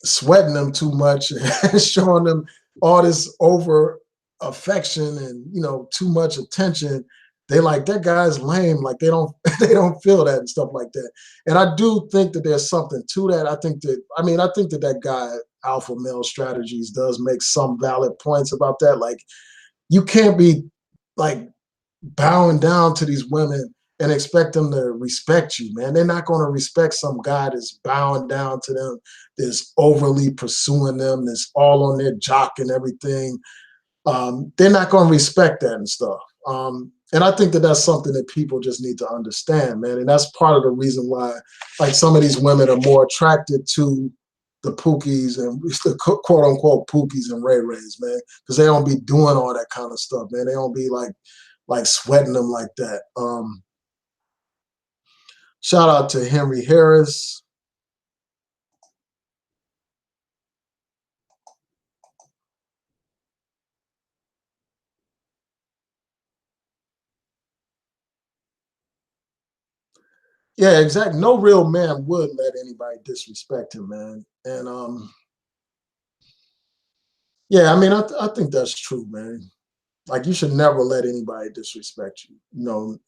sweating them too much and showing them all this over affection and too much attention, they like, that guy's lame. Like they don't they don't feel that and stuff like that. And I do think that there's something to that. I think that guy Alpha Male Strategies does make some valid points about that. Like, you can't be like bowing down to these women and expect them to respect you, man. They're not going to respect some guy that's bowing down to them, that's overly pursuing them, that's all on their jock and everything. They're not going to respect that and stuff. And I think that that's something that people just need to understand, man. And that's part of the reason why, like, some of these women are more attracted to the Pookies and the quote unquote Pookies and Ray Rays, man, because they don't be doing all that kind of stuff, man. They don't be like sweating them like that. Shout out to Henry Harris. Yeah, exactly. No real man would let anybody disrespect him, man. And yeah, I mean, I think that's true, man. Like, you should never let anybody disrespect you.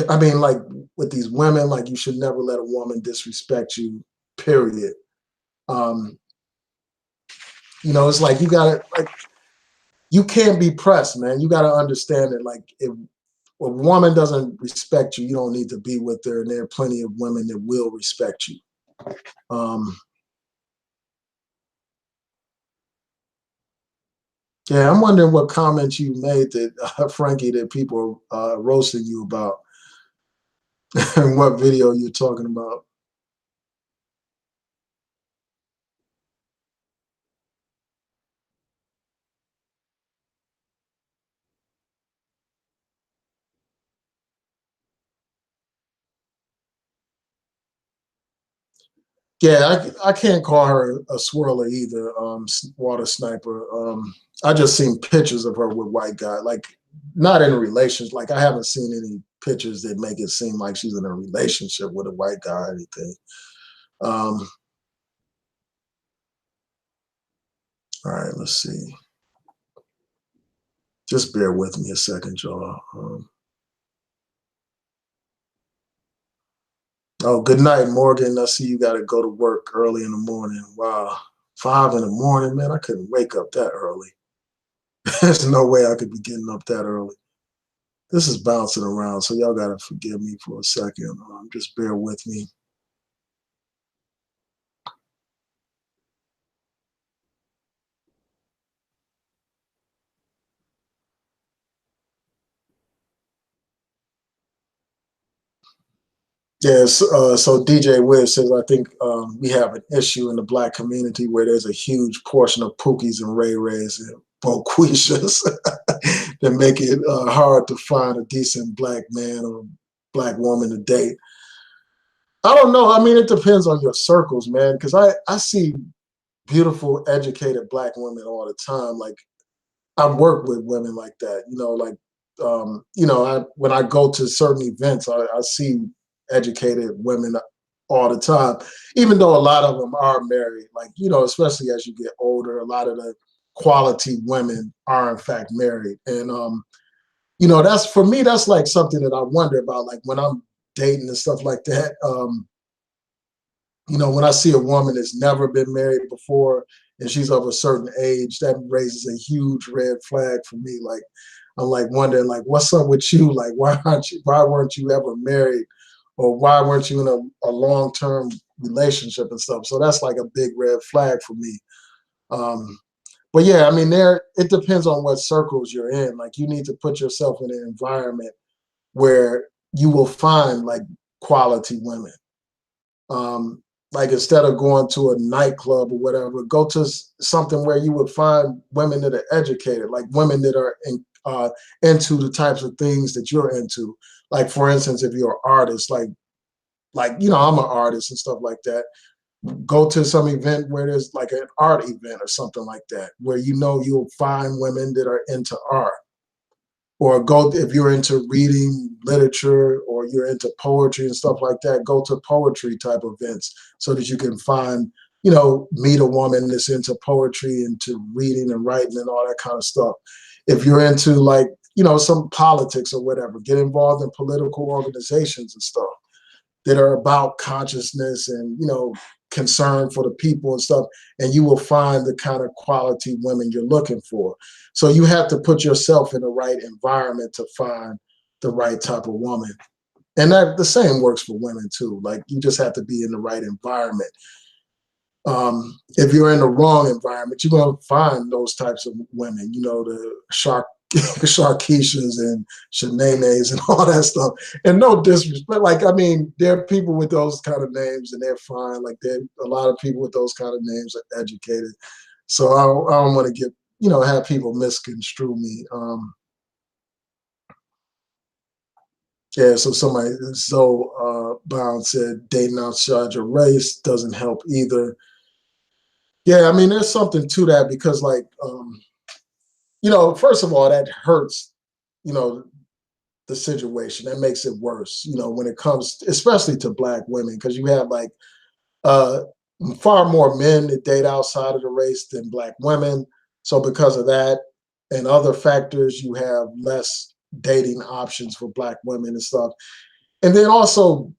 I mean, like, with these women, like, you should never let a woman disrespect you, period. Um, it's like, you gotta, like, you can't be pressed, man. You gotta understand that, like, if a woman doesn't respect you, you don't need to be with her, and there are plenty of women that will respect you. Yeah, I'm wondering what comments you made that Frankie, that people are roasting you about, and what video you're talking about. Yeah, I can't call her a swirler either, water sniper. I just seen pictures of her with white guy, like, not in a relationship. Like, I haven't seen any pictures that make it seem like she's in a relationship with a white guy or anything. Um, all right, let's see. Just bear with me a second, y'all. Oh, good night, Morgan. I see you got to go to work early in the morning. Wow, 5 in the morning, man. I couldn't wake up that early. There's no way I could be getting up that early. This is bouncing around, so y'all gotta forgive me for a second. Just bear with me. Yes, so DJ Wiz says, I think we have an issue in the Black community where there's a huge portion of Pookies and Ray Rays and Boquishas that make it hard to find a decent Black man or Black woman to date. I don't know. I mean, it depends on your circles, man, because I see beautiful, educated Black women all the time. Like, I work with women like that, like, when I go to certain events, I see educated women all the time, even though a lot of them are married, like, especially as you get older, a lot of the quality women are in fact married. And, that's, for me, that's like something that I wonder about, like, when I'm dating and stuff like that. When I see a woman that's never been married before and she's of a certain age, that raises a huge red flag for me. Like, I'm like wondering, like, what's up with you? Like, why weren't you ever married or why weren't you in a long-term relationship and stuff. So that's like a big red flag for me. Um, but yeah, I mean, it depends on what circles you're in. Like you need to put yourself in an environment where you will find like quality women. Like instead of going to a nightclub or whatever, go to something where you would find women that are educated, like women that are into the types of things that you're into. Like for instance, if you're an artist, like I'm an artist and stuff like that. Go to some event where there's like an art event or something like that, where you'll find women that are into art. Or go if you're into reading literature or you're into poetry and stuff like that, go to poetry type events so that you can find, meet a woman that's into poetry and to reading and writing and all that kind of stuff. If you're into like, some politics or whatever, get involved in political organizations and stuff that are about consciousness and, concern for the people and stuff, and you will find the kind of quality women you're looking for. So you have to put yourself in the right environment to find the right type of woman. And that the same works for women too. Like you just have to be in the right environment. If you're in the wrong environment, you're going to find those types of women, the Sharkeishas and Shanae's and all that stuff. And no disrespect, like, I mean, there are people with those kind of names and they're fine. Like a lot of people with those kind of names are educated. So I don't want to get, have people misconstrue me. Yeah, so Bound said dating outside your race doesn't help either. Yeah, I mean, there's something to that because, like, first of all, that hurts, the situation. That makes it worse, when it comes, especially to Black women, because you have like uh, far more men that date outside of the race than Black women. So because of that and other factors, you have less dating options for Black women and stuff. And then also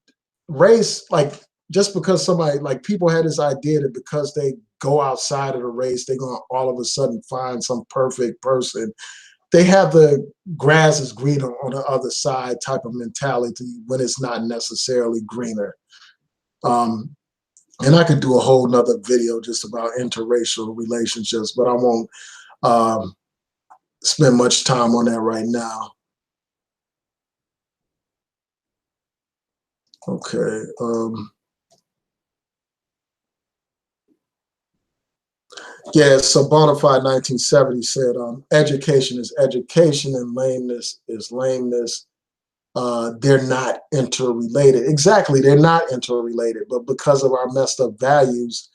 race, like just because somebody, like people had this idea that because they go outside of the race, they're going to all of a sudden find some perfect person. They have the grass is greener on the other side type of mentality when it's not necessarily greener. And I could do a whole nother video just about interracial relationships, but I won't spend much time on that right now. Okay. Yeah, so Bonafide 1970 said, education is education and lameness is lameness. They're not interrelated. Exactly, they're not interrelated, but because of our messed up values,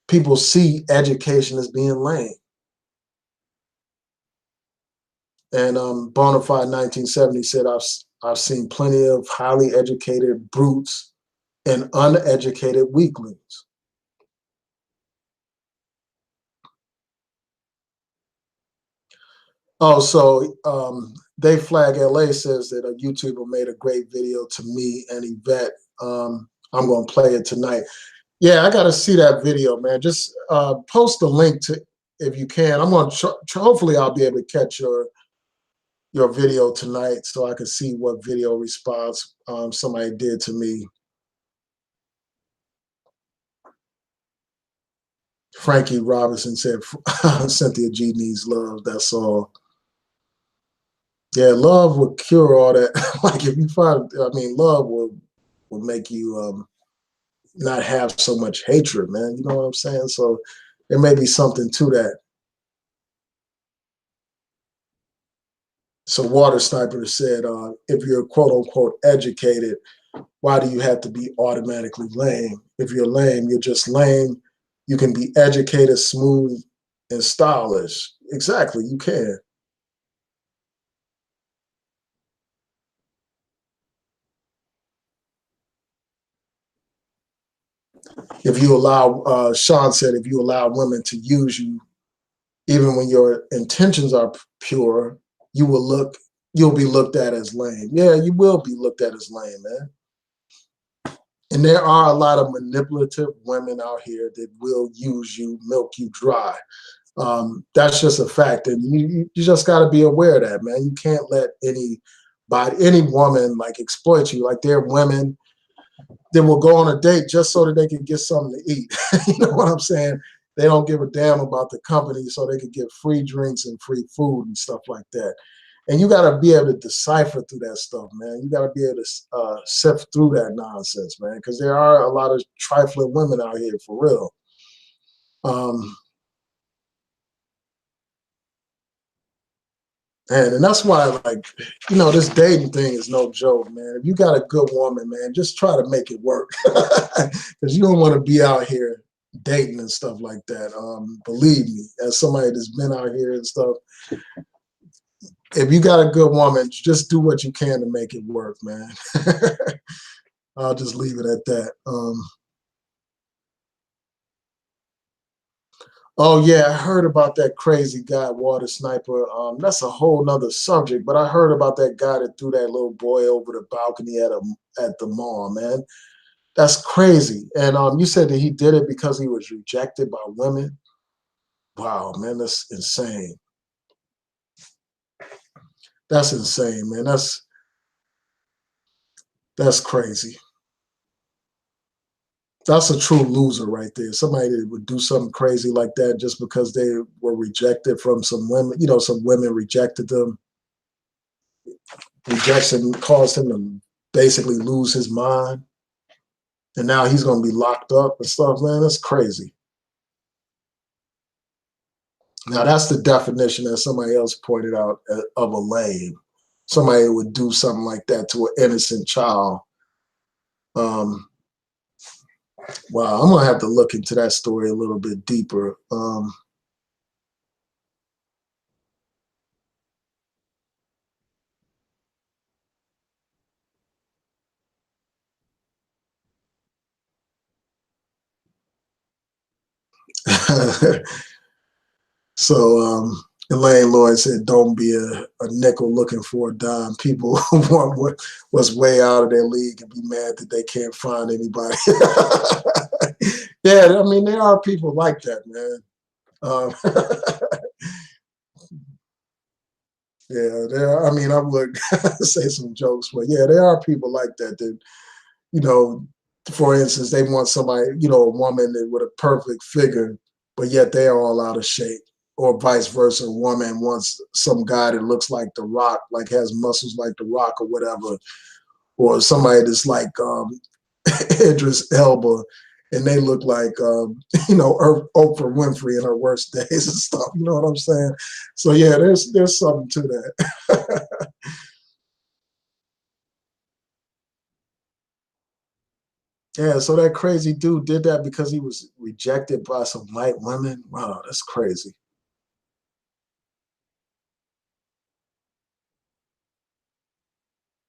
people see education as being lame. And Bonafide 1970 said, I've seen plenty of highly educated brutes and uneducated weaklings. Oh, so They Flag LA says that a YouTuber made a great video to me and Yvette. I'm going to play it tonight. Yeah, I got to see that video, man. Just post the link to if you can. I'm going to hopefully I'll be able to catch your video tonight so I can see what video response somebody did to me. Frankie Robinson said, Cynthia G needs love. That's all. Yeah, love will cure all that. Like if you find, I mean, love will make you not have so much hatred, man. You know what I'm saying? So there may be something to that. So Water Sniper said, if you're quote unquote educated, why do you have to be automatically lame? If you're lame, you're just lame. You can be educated, smooth, and stylish. Exactly, you can. If you allow, Sean said, if you allow women to use you, even when your intentions are pure, you'll be looked at as lame. Yeah, you will be looked at as lame, man. And there are a lot of manipulative women out here that will use you, milk you dry. That's just a fact, and you just got to be aware of that, man. You can't let any woman like exploit you. Like there are women. then will go on a date just so that they can get something to eat. You know what I'm saying? They don't give a damn about the company, so they can get free drinks and free food and stuff like that. And you got to be able to decipher through that stuff, man. You got to be able to sift through that nonsense, man, because there are a lot of trifling women out here for real. Um, and that's why, like, this dating thing is no joke, man. If you got a good woman, man, just try to make it work, because you don't want to be out here dating and stuff like that. Believe me, as somebody that's been out here and stuff, if you got a good woman, just do what you can to make it work, man. I'll just leave it at that. Oh yeah, I heard about that crazy guy, water sniper. That's a whole nother subject, but I heard about that guy that threw that little boy over the balcony at the mall, man. That's crazy. And you said that he did it because he was rejected by women. Wow, man, that's insane. That's insane, man. That's crazy. That's a true loser right there. Somebody that would do something crazy like that just because they were rejected from some women. Some women rejected them. Rejection caused him to basically lose his mind, and now he's going to be locked up and stuff. Man, that's crazy. Now that's the definition that somebody else pointed out of a lame. Somebody would do something like that to an innocent child. Wow, I'm gonna have to look into that story a little bit deeper. So Elaine Lloyd said, "Don't be a nickel looking for a dime. People who want what's way out of their league and be mad that they can't find anybody." Yeah, I mean there are people like that, man. Um, yeah, there. I mean, I would say some jokes, but yeah, there are people like that. That you know, for instance, they want somebody, a woman that with a perfect figure, but yet they are all out of shape. Or vice versa, a woman wants some guy that looks like The Rock, like has muscles like The Rock or whatever, or somebody that's like Idris Elba, and they look like Oprah Winfrey in her worst days and stuff. You know what I'm saying? So yeah, there's something to that. Yeah, so that crazy dude did that because he was rejected by some white women. Wow, that's crazy.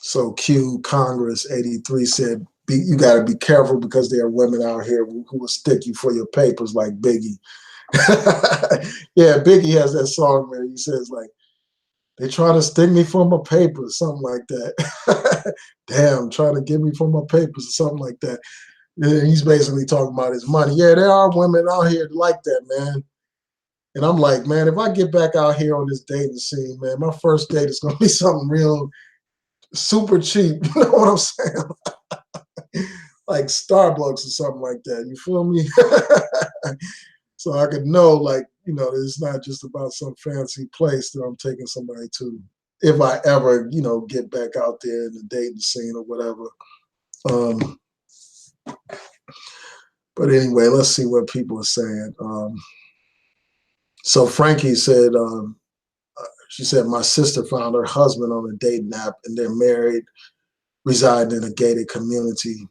So Q Congress 83 said, you got to be careful because there are women out here who will stick you for your papers like Biggie. Yeah, Biggie has that song where he says like, they try to stick me for my papers, something like that. Damn, trying to get me for my papers or something like that. Yeah, he's basically talking about his money. Yeah, there are women out here like that, man. And I'm like, man, if I get back out here on this dating scene, man, my first date is going to be something real super cheap. You know what I'm saying? Like Starbucks or something like that. You feel me? So I could know, like, it's not just about some fancy place that I'm taking somebody to. If I ever, get back out there in the dating scene or whatever. Um, but anyway, let's see what people are saying. So Frankie said, she said, my sister found her husband on a dating app and they're married, residing in a gated community.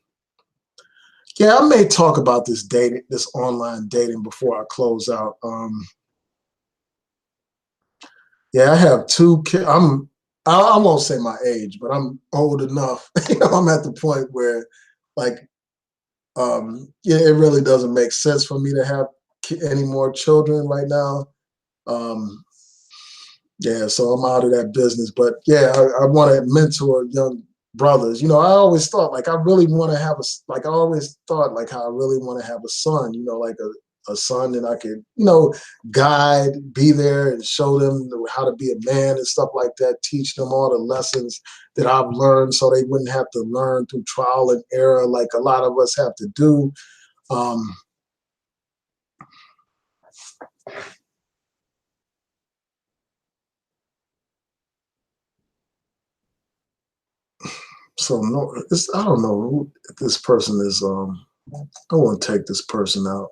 Yeah, I may talk about this online dating before I close out. Yeah, I have two kids. I won't say my age, but I'm old enough. I'm at the point where, like, yeah, it really doesn't make sense for me to have any more children right now. Um, yeah, so I'm out of that business. But yeah, I want to mentor young brothers. I always thought like I really want to have like I always thought like how I really want to have a son. Like a son and I could, guide, be there and show them how to be a man and stuff like that, teach them all the lessons that I've learned so they wouldn't have to learn through trial and error like a lot of us have to do. So no, I don't know who this person is. I want to take this person out.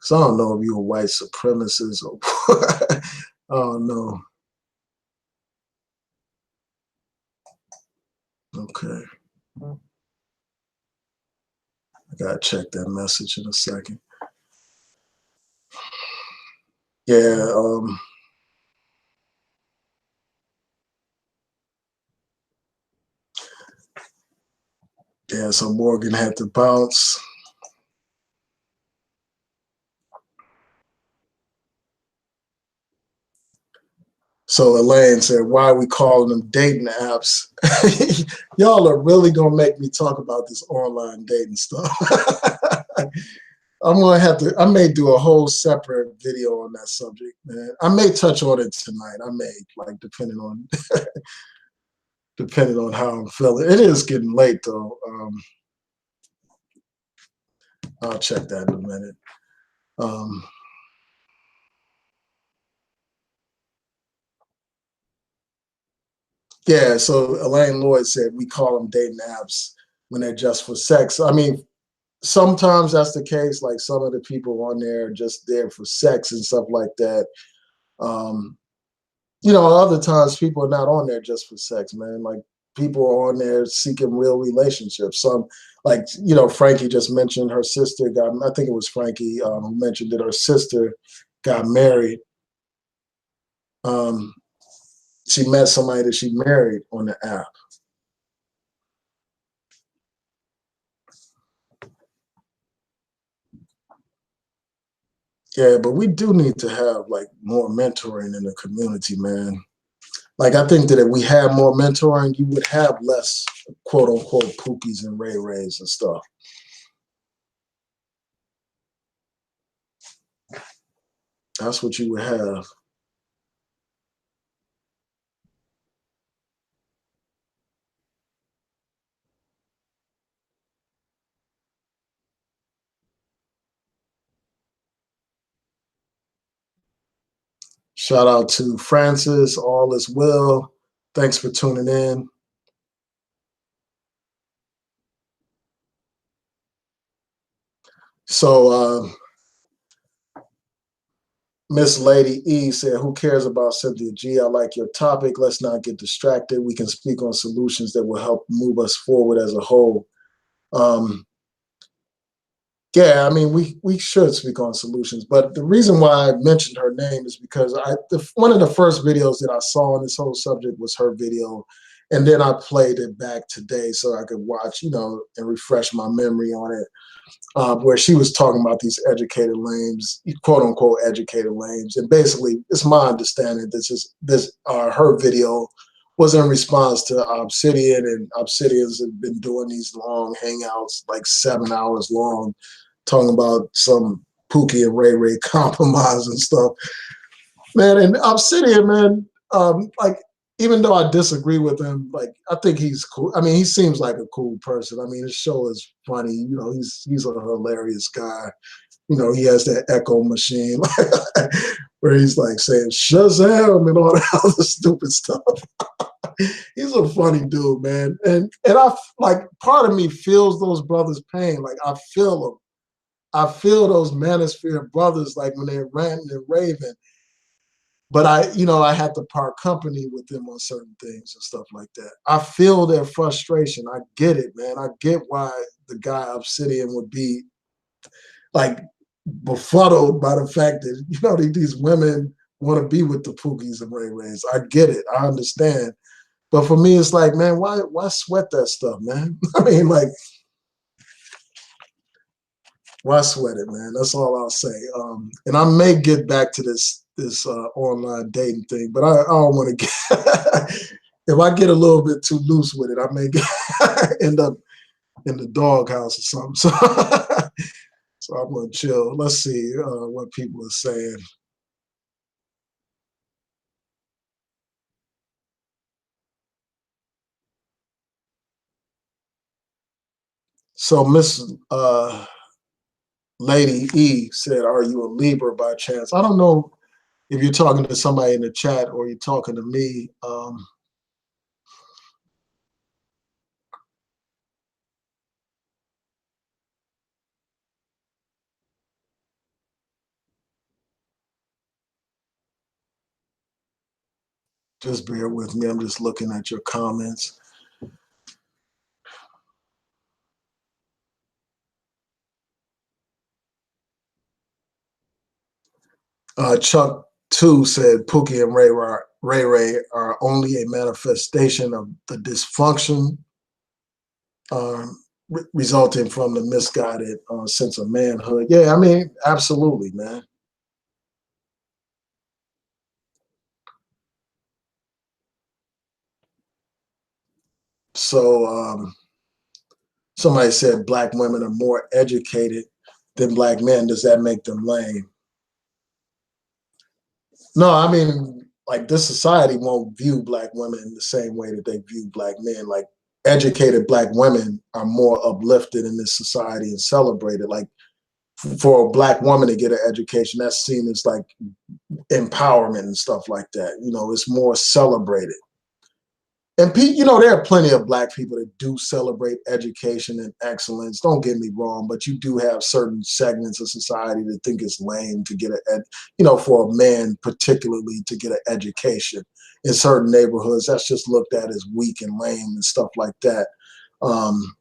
So I don't know if you're a white supremacist or I don't know. Okay. I gotta check that message in a second. Yeah, yeah, so Morgan had to bounce. So Elaine said, why are we calling them dating apps? Y'all are really gonna make me talk about this online dating stuff. I'm gonna have to. I may do a whole separate video on that subject, man. I may touch on it tonight. I may, like, depending on depending on how I'm feeling. It is getting late though. I'll check that in a minute. Yeah. So Elaine Lloyd said we call them dating apps when they're just for sex. I mean, sometimes that's the case. Like some of the people on there are just there for sex and stuff like that. Um, other times people are not on there just for sex, man. Like people are on there seeking real relationships. Some, like, Frankie just mentioned her sister I think it was Frankie who mentioned that her sister got married. She met somebody that she married on the app. Yeah, but we do need to have like more mentoring in the community, man. Like I think that if we had more mentoring, you would have less quote unquote Pookies and Ray Rays and stuff. That's what you would have. Shout out to Francis, all is well. Thanks for tuning in. So Miss Lady E said, who cares about Cynthia G? I like your topic. Let's not get distracted. We can speak on solutions that will help move us forward as a whole. Yeah, I mean, we should speak on solutions, but the reason why I mentioned her name is because one of the first videos that I saw on this whole subject was her video, and then I played it back today so I could watch, and refresh my memory on it. Where she was talking about these educated lames, quote unquote educated lames, and basically, it's my understanding her video was in response to Obsidian, and Obsidians have been doing these long hangouts, like 7 hours long, talking about some Pookie and Ray Ray compromise and stuff. Man, and Obsidian, man, like, even though I disagree with him, like, I think he's cool. I mean, he seems like a cool person. I mean, his show is funny. He's a hilarious guy. He has that echo machine where he's like saying Shazam and all that other stupid stuff. He's a funny dude, man. And I, like, part of me feels those brothers' pain. Like, I feel them. I feel those Manosphere brothers, like when they're ranting and raving. But I had to part company with them on certain things and stuff like that. I feel their frustration. I get it, man. I get why the guy Obsidian would be like befuddled by the fact that these women want to be with the Pookies and Ray Rays. I get it. I understand. But for me, it's like, man, why sweat that stuff, man? I mean, like, why sweat it, man? That's all I'll say. And I may get back to this online dating thing, but I don't want to get. If I get a little bit too loose with it, I may end up in the doghouse or something. So I'm gonna chill. Let's see what people are saying. So Miss Lady E said, "Are you a Libra by chance?" I don't know if you're talking to somebody in the chat or you're talking to me. Just bear with me. I'm just looking at your comments. Chuck 2 said Pookie and Ray are only a manifestation of the dysfunction resulting from the misguided sense of manhood. Yeah, I mean, absolutely, man. So somebody said black women are more educated than black men. Does that make them lame? No, I mean, like this society won't view black women in the same way that they view black men. Like educated black women are more uplifted in this society and celebrated. Like for a black woman to get an education, that's seen as like empowerment and stuff like that. You know, it's more celebrated. And there are plenty of black people that do celebrate education and excellence. Don't get me wrong, but you do have certain segments of society that think it's lame to get for a man particularly to get an education. In certain neighborhoods, that's just looked at as weak and lame and stuff like that. Um,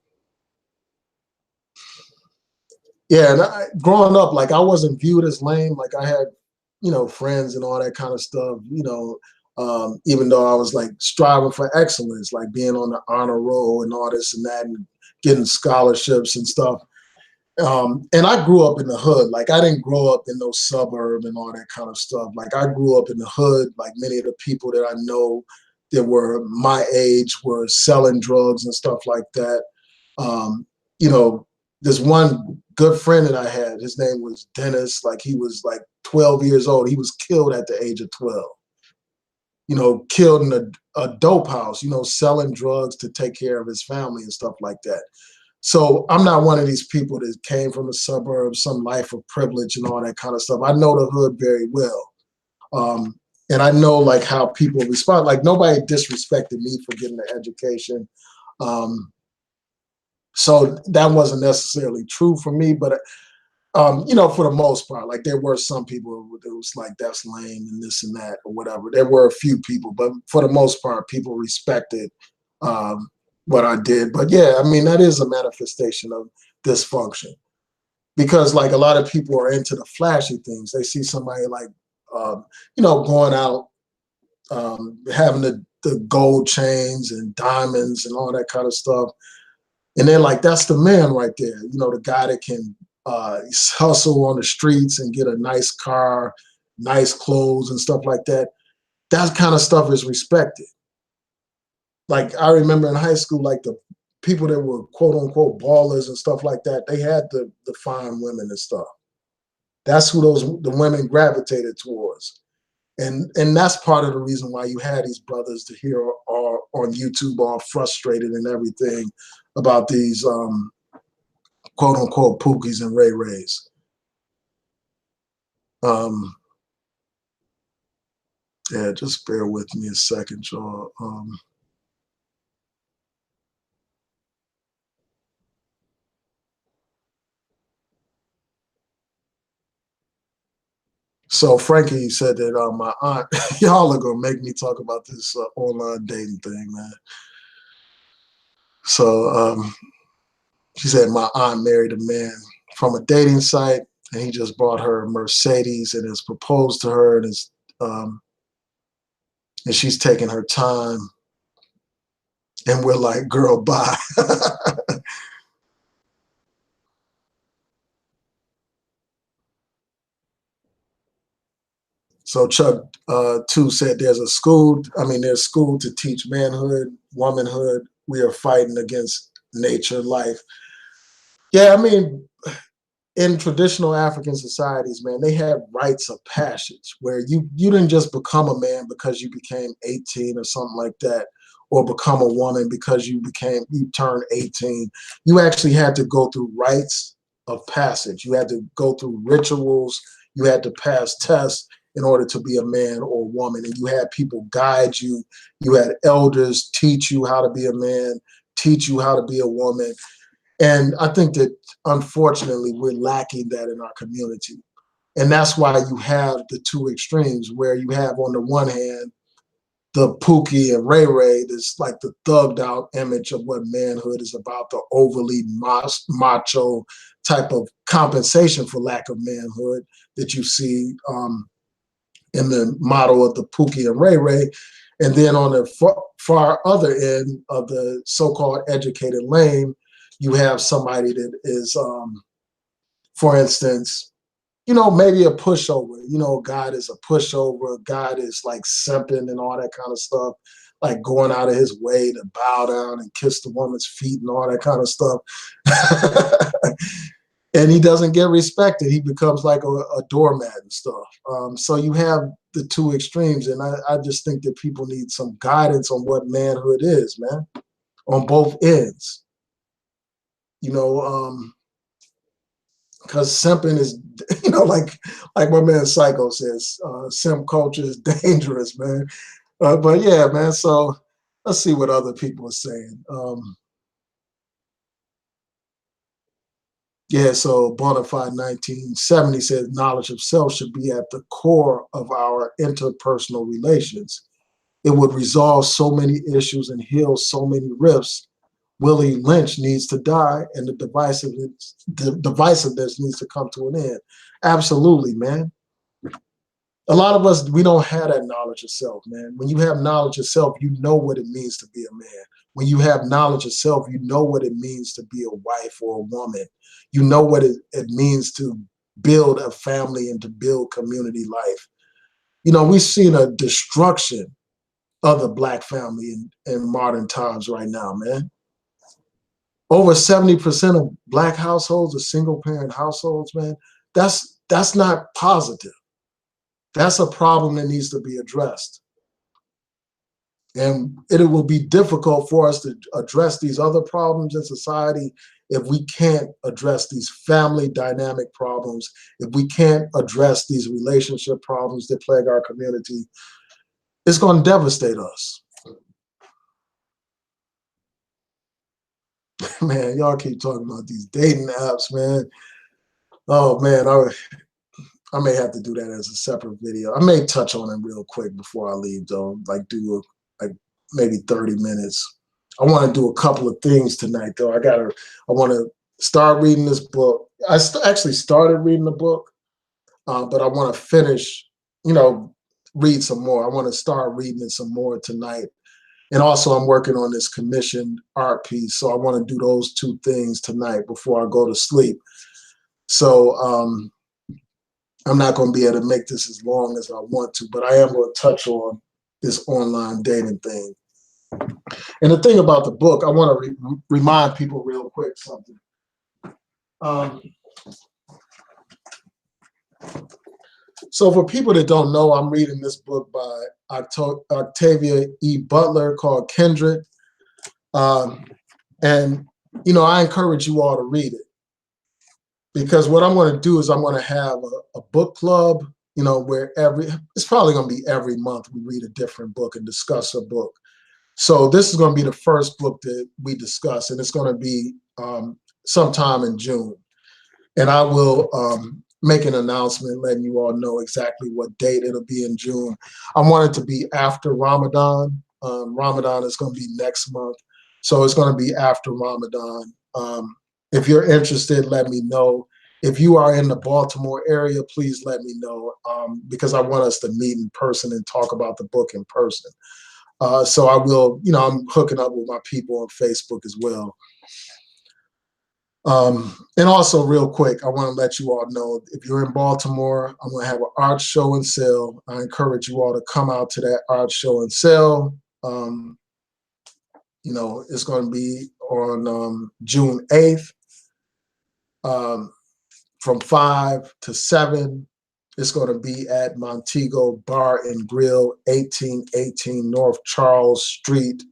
yeah, and growing up, like I wasn't viewed as lame. Like I had, friends and all that kind of stuff. Even though I was like striving for excellence, like being on the honor roll and all this and that, and getting scholarships and stuff. And I grew up in the hood. Like I didn't grow up in no suburb and all that kind of stuff. Like I grew up in the hood. Like many of the people that I know that were my age were selling drugs and stuff like that. Um, you know, this one good friend that I had, his name was Dennis. Like he was like 12 years old. He was killed at the age of 12. Killed in a dope house, selling drugs to take care of his family and stuff like that. So I'm not one of these people that came from the suburbs, some life of privilege and all that kind of stuff. I know the hood very well. And I know like how people respond. Like nobody disrespected me for getting an education. So that wasn't necessarily true for me, but for the most part, like there were some people that was like that's lame and this and that or whatever. There were a few people, but for the most part, people respected um, what I did. But yeah, I mean that is a manifestation of dysfunction because like a lot of people are into the flashy things. They see somebody like going out having the gold chains and diamonds and all that kind of stuff. And they're like, that's the man right there. The guy that can hustle on the streets and get a nice car, nice clothes and stuff like that. That kind of stuff is respected. Like I remember in high school, like the people that were quote unquote ballers and stuff like that, they had the fine women and stuff. That's who the women gravitated towards. And that's part of the reason why you had these brothers to hear are on YouTube all frustrated and everything about these quote unquote Pookies and Ray Rays. Yeah, just bear with me a second, y'all. So Frankie said that my aunt, y'all are gonna make me talk about this online dating thing, man. So she said my aunt married a man from a dating site, and he just bought her a Mercedes and has proposed to her, um, and she's taking her time, and we're like, girl, bye. So Chuck too said there's school to teach manhood, womanhood. We are fighting against nature, life. Yeah, I mean, in traditional African societies, man, they had rites of passage where you didn't just become a man because you became 18 or something like that, or become a woman because you turned 18. You actually had to go through rites of passage. You had to go through rituals. You had to pass tests in order to be a man or a woman, and you had people guide you. You had elders teach you how to be a man, teach you how to be a woman. And I think that unfortunately we're lacking that in our community. And that's why you have the two extremes where you have on the one hand the Pookie and Ray Ray, that's like the thugged out image of what manhood is about, the overly macho type of compensation for lack of manhood that you see in the model of the Pookie and Ray Ray. And then on the far other end of the so-called educated lame, you have somebody that is, for instance, maybe a pushover. God is a pushover. God is like simping and all that kind of stuff, like going out of his way to bow down and kiss the woman's feet and all that kind of stuff. And he doesn't get respected. He becomes like a doormat and stuff. So you have the two extremes. And I just think that people need some guidance on what manhood is, man, on both ends. Because simping is, like my man Psycho says, simp culture is dangerous, man. But yeah, man. So let's see what other people are saying. Yeah, so Bonafide 1970 says knowledge of self should be at the core of our interpersonal relations. It would resolve so many issues and heal so many rifts. Willie Lynch needs to die, and the divisiveness needs to come to an end. Absolutely, man. A lot of us, we don't have that knowledge of self, man. When you have knowledge of self, you know what it means to be a man. When you have knowledge of self, you know what it means to be a wife or a woman. You know what it means to build a family and to build community life. We've seen a destruction of the Black family in modern times right now, man. Over 70% of Black households are single parent households, man. That's not positive. That's a problem that needs to be addressed. And it will be difficult for us to address these other problems in society if we can't address these family dynamic problems, if we can't address these relationship problems that plague our community. It's going to devastate us. Man, y'all keep talking about these dating apps, man. Oh, man, I may have to do that as a separate video. I may touch on it real quick before I leave, though, like do maybe 30 minutes. I want to do a couple of things tonight, though. I want to start reading this book. I actually started reading the book, but I want to finish, read some more. I want to start reading it some more tonight. And also I'm working on this commissioned art piece. So I want to do those two things tonight before I go to sleep. So I'm not going to be able to make this as long as I want to, but I am going to touch on this online dating thing. And the thing about the book, I want to remind people real quick something. So for people that don't know, I'm reading this book by Octavia E. Butler called Kindred. And, I encourage you all to read it. Because what I'm going to do is I'm going to have a book club, where it's probably going to be every month we read a different book and discuss a book. So this is going to be the first book that we discuss, and it's going to be sometime in June. And I will make an announcement letting you all know exactly what date it'll be in June. I want it to be after Ramadan. Ramadan is going to be next month. So it's going to be after Ramadan. If you're interested, let me know. If you are in the Baltimore area, please let me know, because I want us to meet in person and talk about the book in person. So I will, I'm hooking up with my people on Facebook as well. And also real quick, I want to let you all know, if you're in Baltimore, I'm going to have an art show and sale. I encourage you all to come out to that art show and sale. It's going to be on June 8th. from 5 to 7. It's going to be at Montego Bar and Grill, 1818 North Charles Street,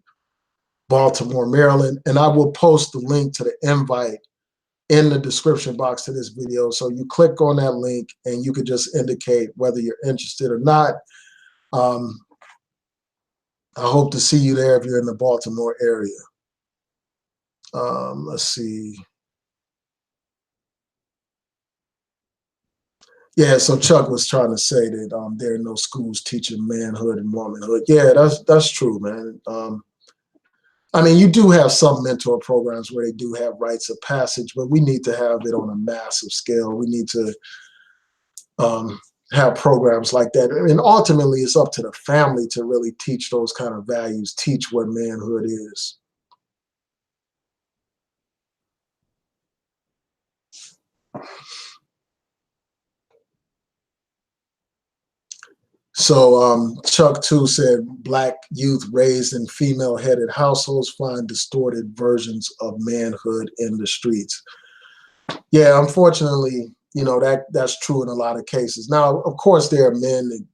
Baltimore, Maryland. And I will post the link to the invite in the description box to this video. So you click on that link and you could just indicate whether you're interested or not. I hope to see you there if you're in the Baltimore area. Let's see. Yeah, so Chuck was trying to say that there are no schools teaching manhood and womanhood. Yeah, that's true, man. I mean, you do have some mentor programs where they do have rites of passage, but we need to have it on a massive scale. We need to have programs like that. And ultimately, it's up to the family to really teach those kind of values, teach what manhood is. So Chuck too said Black youth raised in female-headed households find distorted versions of manhood in the streets. Yeah, unfortunately, that's true in a lot of cases. Now, of course, there are men that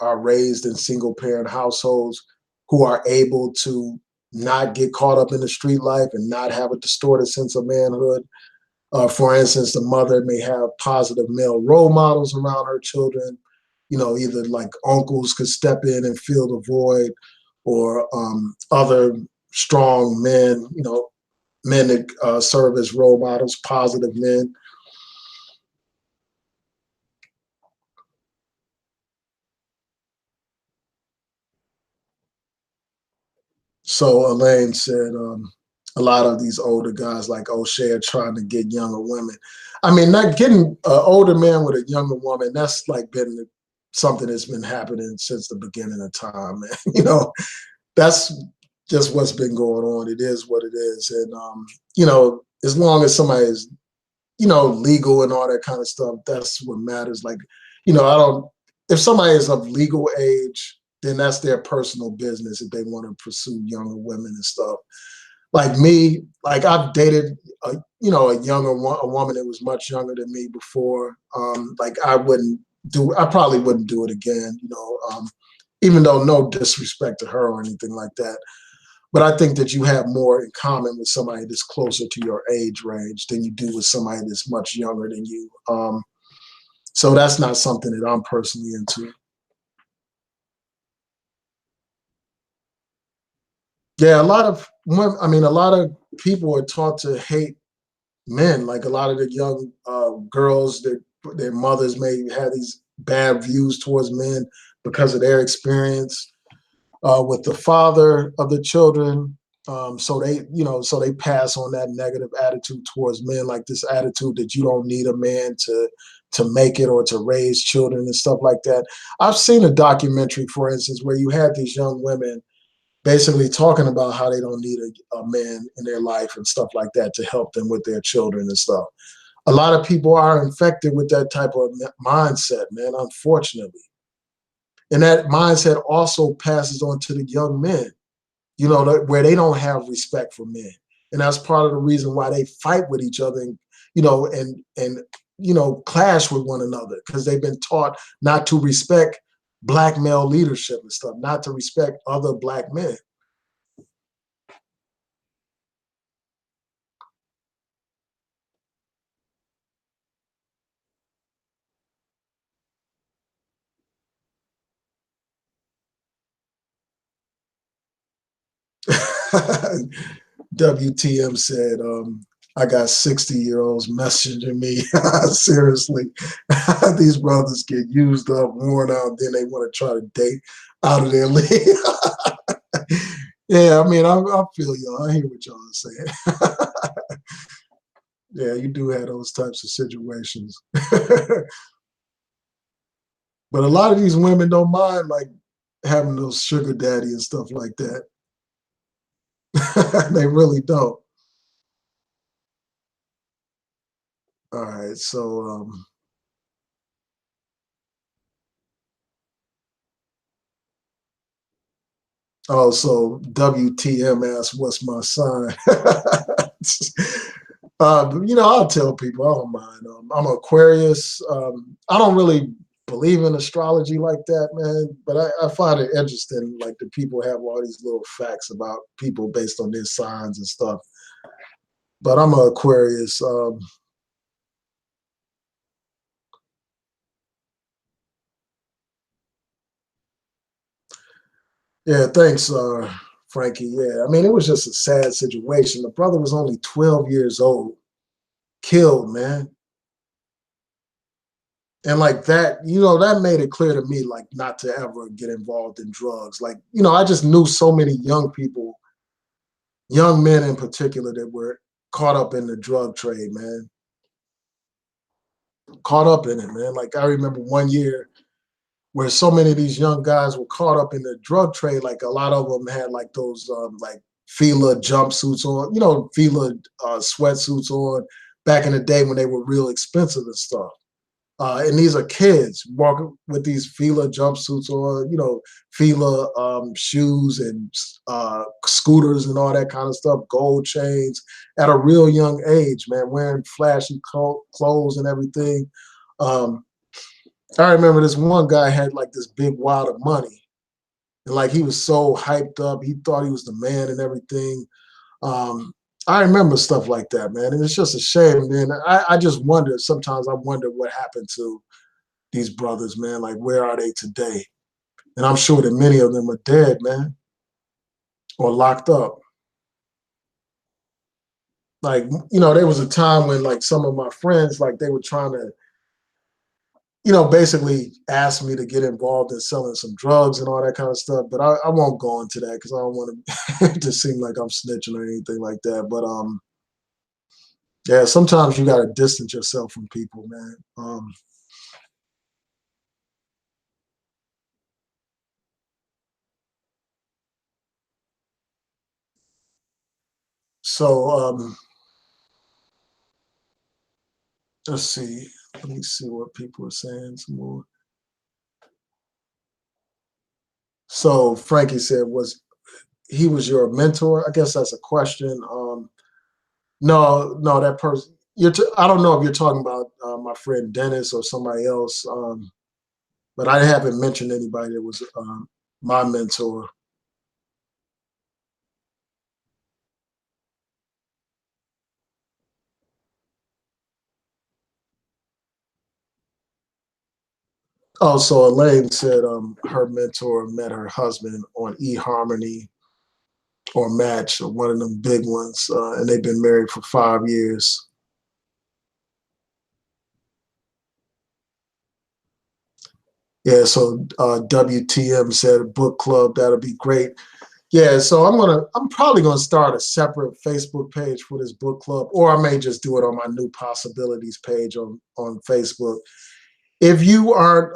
are raised in single-parent households who are able to not get caught up in the street life and not have a distorted sense of manhood. For instance, the mother may have positive male role models around her children. Either like uncles could step in and fill the void, or other strong men, men that serve as role models, positive men. So Elaine said a lot of these older guys like O'Shea are trying to get younger women. I mean, not getting an older man with a younger woman, that's like been something that's been happening since the beginning of time, man. That's just what's been going on. It is what it is. And, as long as somebody is, legal and all that kind of stuff, that's what matters. Like, if somebody is of legal age, then that's their personal business if they want to pursue younger women and stuff. Like me, like I've dated, a woman that was much younger than me before. Like I probably wouldn't do it again, even though no disrespect to her or anything like that. But I think that you have more in common with somebody that's closer to your age range than you do with somebody that's much younger than you. So that's not something that I'm personally into. Yeah, a lot of people are taught to hate men. Like a lot of the young girls, their mothers may have these bad views towards men because of their experience with the father of the children. So they pass on that negative attitude towards men, like this attitude that you don't need a man to make it or to raise children and stuff like that. I've seen a documentary, for instance, where you had these young women basically talking about how they don't need a man in their life and stuff like that to help them with their children and stuff. A lot of people are infected with that type of mindset, man, unfortunately. And that mindset also passes on to the young men, where they don't have respect for men. And that's part of the reason why they fight with each other and, clash with one another, because they've been taught not to respect Black male leadership and stuff, not to respect other Black men. WTM said, I got 60-year-olds messaging me. Seriously, these brothers get used up, worn out, then they want to try to date out of their league. Yeah, I mean, I feel y'all. I hear what y'all are saying. Yeah, you do have those types of situations. But a lot of these women don't mind like having those sugar daddy and stuff like that. They really don't. All right, so so WTM asks, "What's my sign?" I'll tell people I don't mind. I'm Aquarius. I don't really believe in astrology like that, man. But I find it interesting, like the people have all these little facts about people based on their signs and stuff. But I'm an Aquarius. Yeah, thanks, Frankie. Yeah, I mean, it was just a sad situation. The brother was only 12 years old, killed, man. And like that, that made it clear to me, like, not to ever get involved in drugs. Like, I just knew so many young people, young men in particular, that were caught up in the drug trade, man. Caught up in it, man. Like, I remember one year where so many of these young guys were caught up in the drug trade. Like, a lot of them had like those, like, Fila jumpsuits on, Fila sweatsuits on back in the day when they were real expensive and stuff. And these are kids walking with these Fila jumpsuits on, Fila shoes and scooters and all that kind of stuff, gold chains at a real young age, man, wearing flashy clothes and everything. Um, I remember this one guy had like this big wad of money. And like he was so hyped up, he thought he was the man and everything. Um, I remember stuff like that, man. And it's just a shame, man. I just wonder, sometimes I wonder what happened to these brothers, man. Like, where are they today? And I'm sure that many of them are dead, man, or locked up. Like, there was a time when like some of my friends, like they were trying to, basically ask me to get involved in selling some drugs and all that kind of stuff. But I won't go into that because I don't want to seem like I'm snitching or anything like that. But yeah, sometimes you got to distance yourself from people, man. So let's see. Let me see what people are saying some more. So Frankie said, was he was your mentor? I guess that's a question. No, no, that person. I don't know if you're talking about my friend Dennis or somebody else, but I haven't mentioned anybody that was my mentor. Oh, so Elaine said her mentor met her husband on eHarmony or Match, or one of them big ones, and they've been married for 5 years. Yeah, so WTM said a book club, that'll be great. Yeah, so I'm probably gonna start a separate Facebook page for this book club, or I may just do it on my new possibilities page on Facebook. If you aren't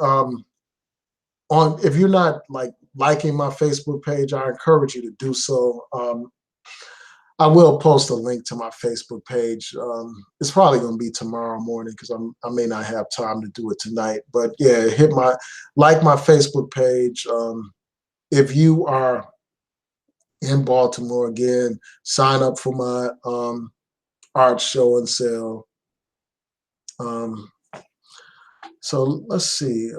if you're not like liking my Facebook page, I encourage you to do so. I will post a link to my Facebook page. It's probably going to be tomorrow morning because I may not have time to do it tonight. But yeah, like my Facebook page. If you are in Baltimore again, sign up for my art show and sale. Um, so let's see.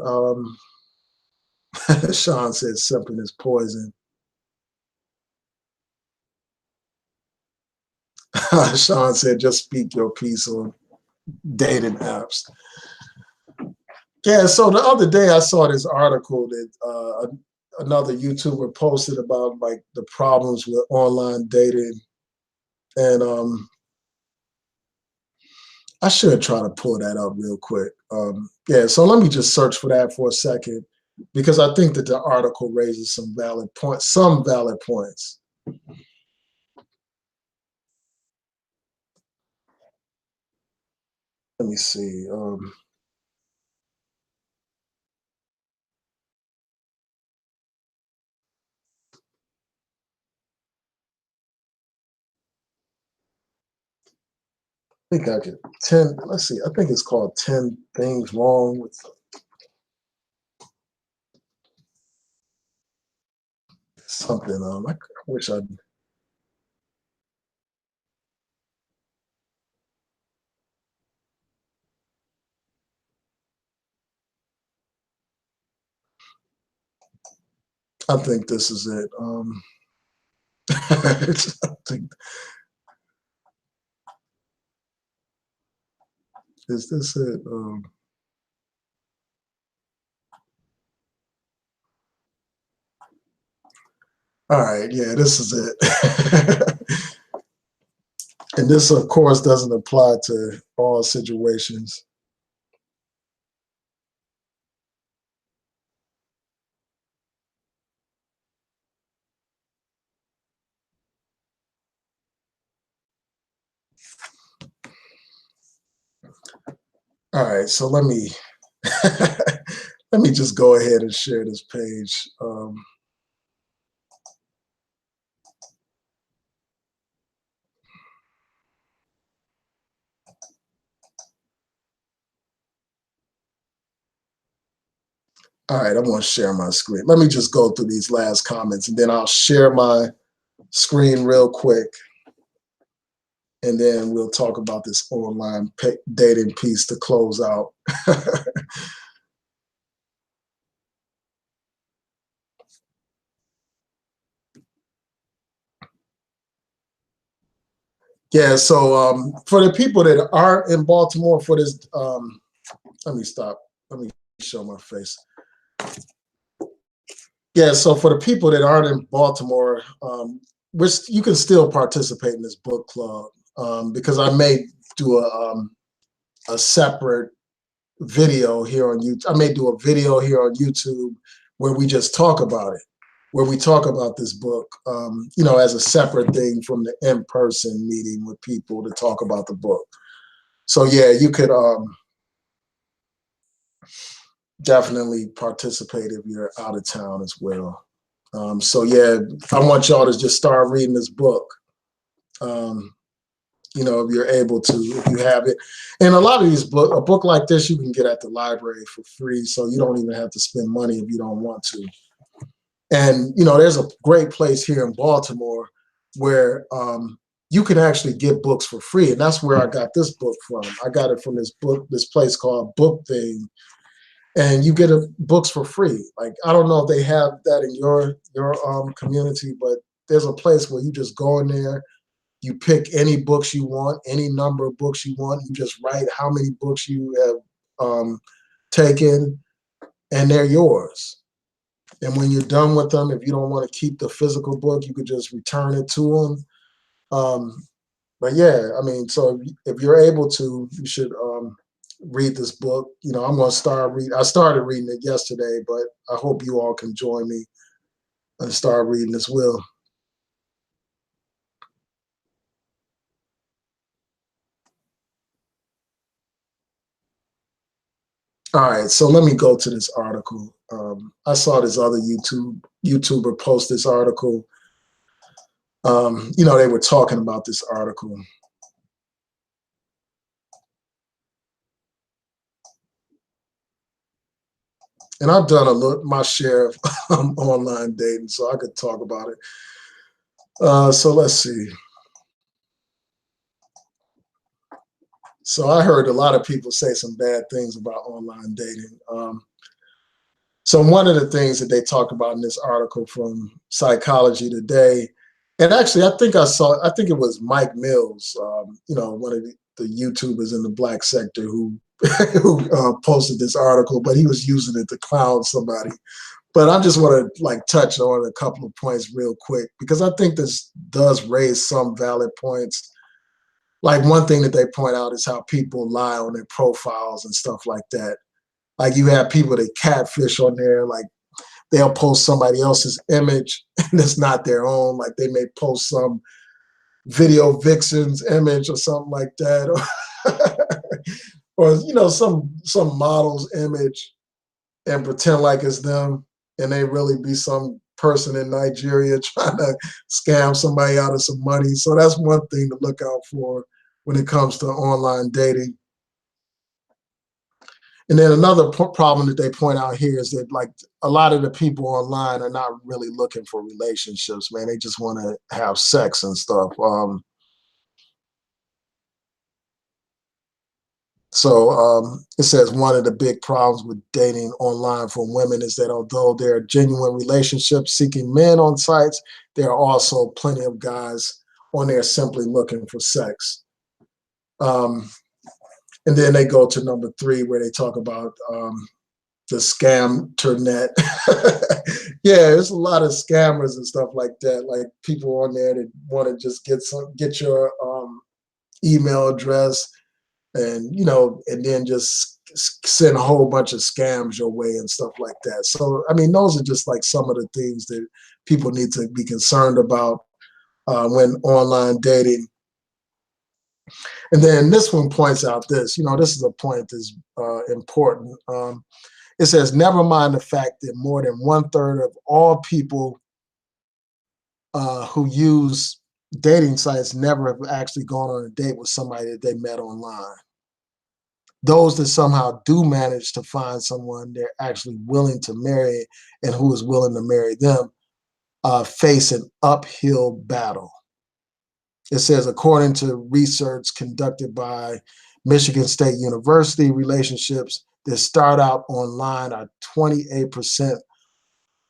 Sean said something is poison. Sean said just speak your piece on dating apps. Yeah, so the other day I saw this article that another YouTuber posted about like the problems with online dating, and I should try to pull that up real quick. Yeah, so let me just search for that for a second because I think that the article raises some valid points. Some valid points. Let me see. I think I could 10. Let's see. I think it's called 10 things wrong with something. I wish I I think this is it. I think, is this it? All right, yeah, this is it. And this, of course, doesn't apply to all situations. All right, so let me let me just go ahead and share this page. All right, I'm going to share my screen. Let me just go through these last comments, and then I'll share my screen real quick, and then we'll talk about this online dating piece to close out. Yeah, so for the people that aren't in Baltimore for this, let me stop. Let me show my face. Yeah, so for the people that aren't in Baltimore, which you can still participate in this book club, because I may do a separate video here on YouTube. I may do a video here on YouTube where we just talk about it, where we talk about this book, as a separate thing from the in-person meeting with people to talk about the book. So yeah, you could definitely participate if you're out of town as well. So yeah, I want y'all to just start reading this book. Um, if you're able to, if you have it. And a lot of these a book like this, you can get at the library for free. So you don't even have to spend money if you don't want to. And, there's a great place here in Baltimore where you can actually get books for free. And that's where I got this book from. I got it from this place called Book Thing. And you get books for free. Like, I don't know if they have that in your community, but there's a place where you just go in there, you pick any books you want, any number of books you want. You just write how many books you have taken, and they're yours. And when you're done with them, if you don't want to keep the physical book, you could just return it to them. But yeah, I mean, so if you're able to, you should read this book. I'm going to start reading. I started reading it yesterday, but I hope you all can join me and start reading as well. All right, so let me go to this article. I saw this other YouTuber post this article. They were talking about this article. And I've done my share of online dating, so I could talk about it. So let's see. So I heard a lot of people say some bad things about online dating. So one of the things that they talk about in this article from Psychology Today, and actually I think it was Mike Mills, one of the YouTubers in the black sector who who posted this article, but he was using it to clown somebody. But I just want to touch on a couple of points real quick because I think this does raise some valid points. Like one thing that they point out is how people lie on their profiles and stuff like that. Like you have people that catfish on there, like they'll post somebody else's image and it's not their own. Like they may post some video vixen's image or something like that, or some model's image and pretend like it's them, and they really be some person in Nigeria trying to scam somebody out of some money. So that's one thing to look out for when it comes to online dating. And then another problem that they point out here is that a lot of the people online are not really looking for relationships, man. They just want to have sex and stuff. So it says one of the big problems with dating online for women is that although there are genuine relationships seeking men on sites, there are also plenty of guys on there simply looking for sex. Um, and then they go to number 3 where they talk about the scam internet. Yeah, there's a lot of scammers and stuff like that. Like people on there that want to just get your email address and and then just send a whole bunch of scams your way and stuff like that. So I mean, those are just like some of the things that people need to be concerned about when online dating. And then this one points out this. This is a point that's important. It says, never mind the fact that more than 1/3 of all people who use dating sites never have actually gone on a date with somebody that they met online. Those that somehow do manage to find someone they're actually willing to marry and who is willing to marry them face an uphill battle. It says, according to research conducted by Michigan State University, relationships that start out online are 28%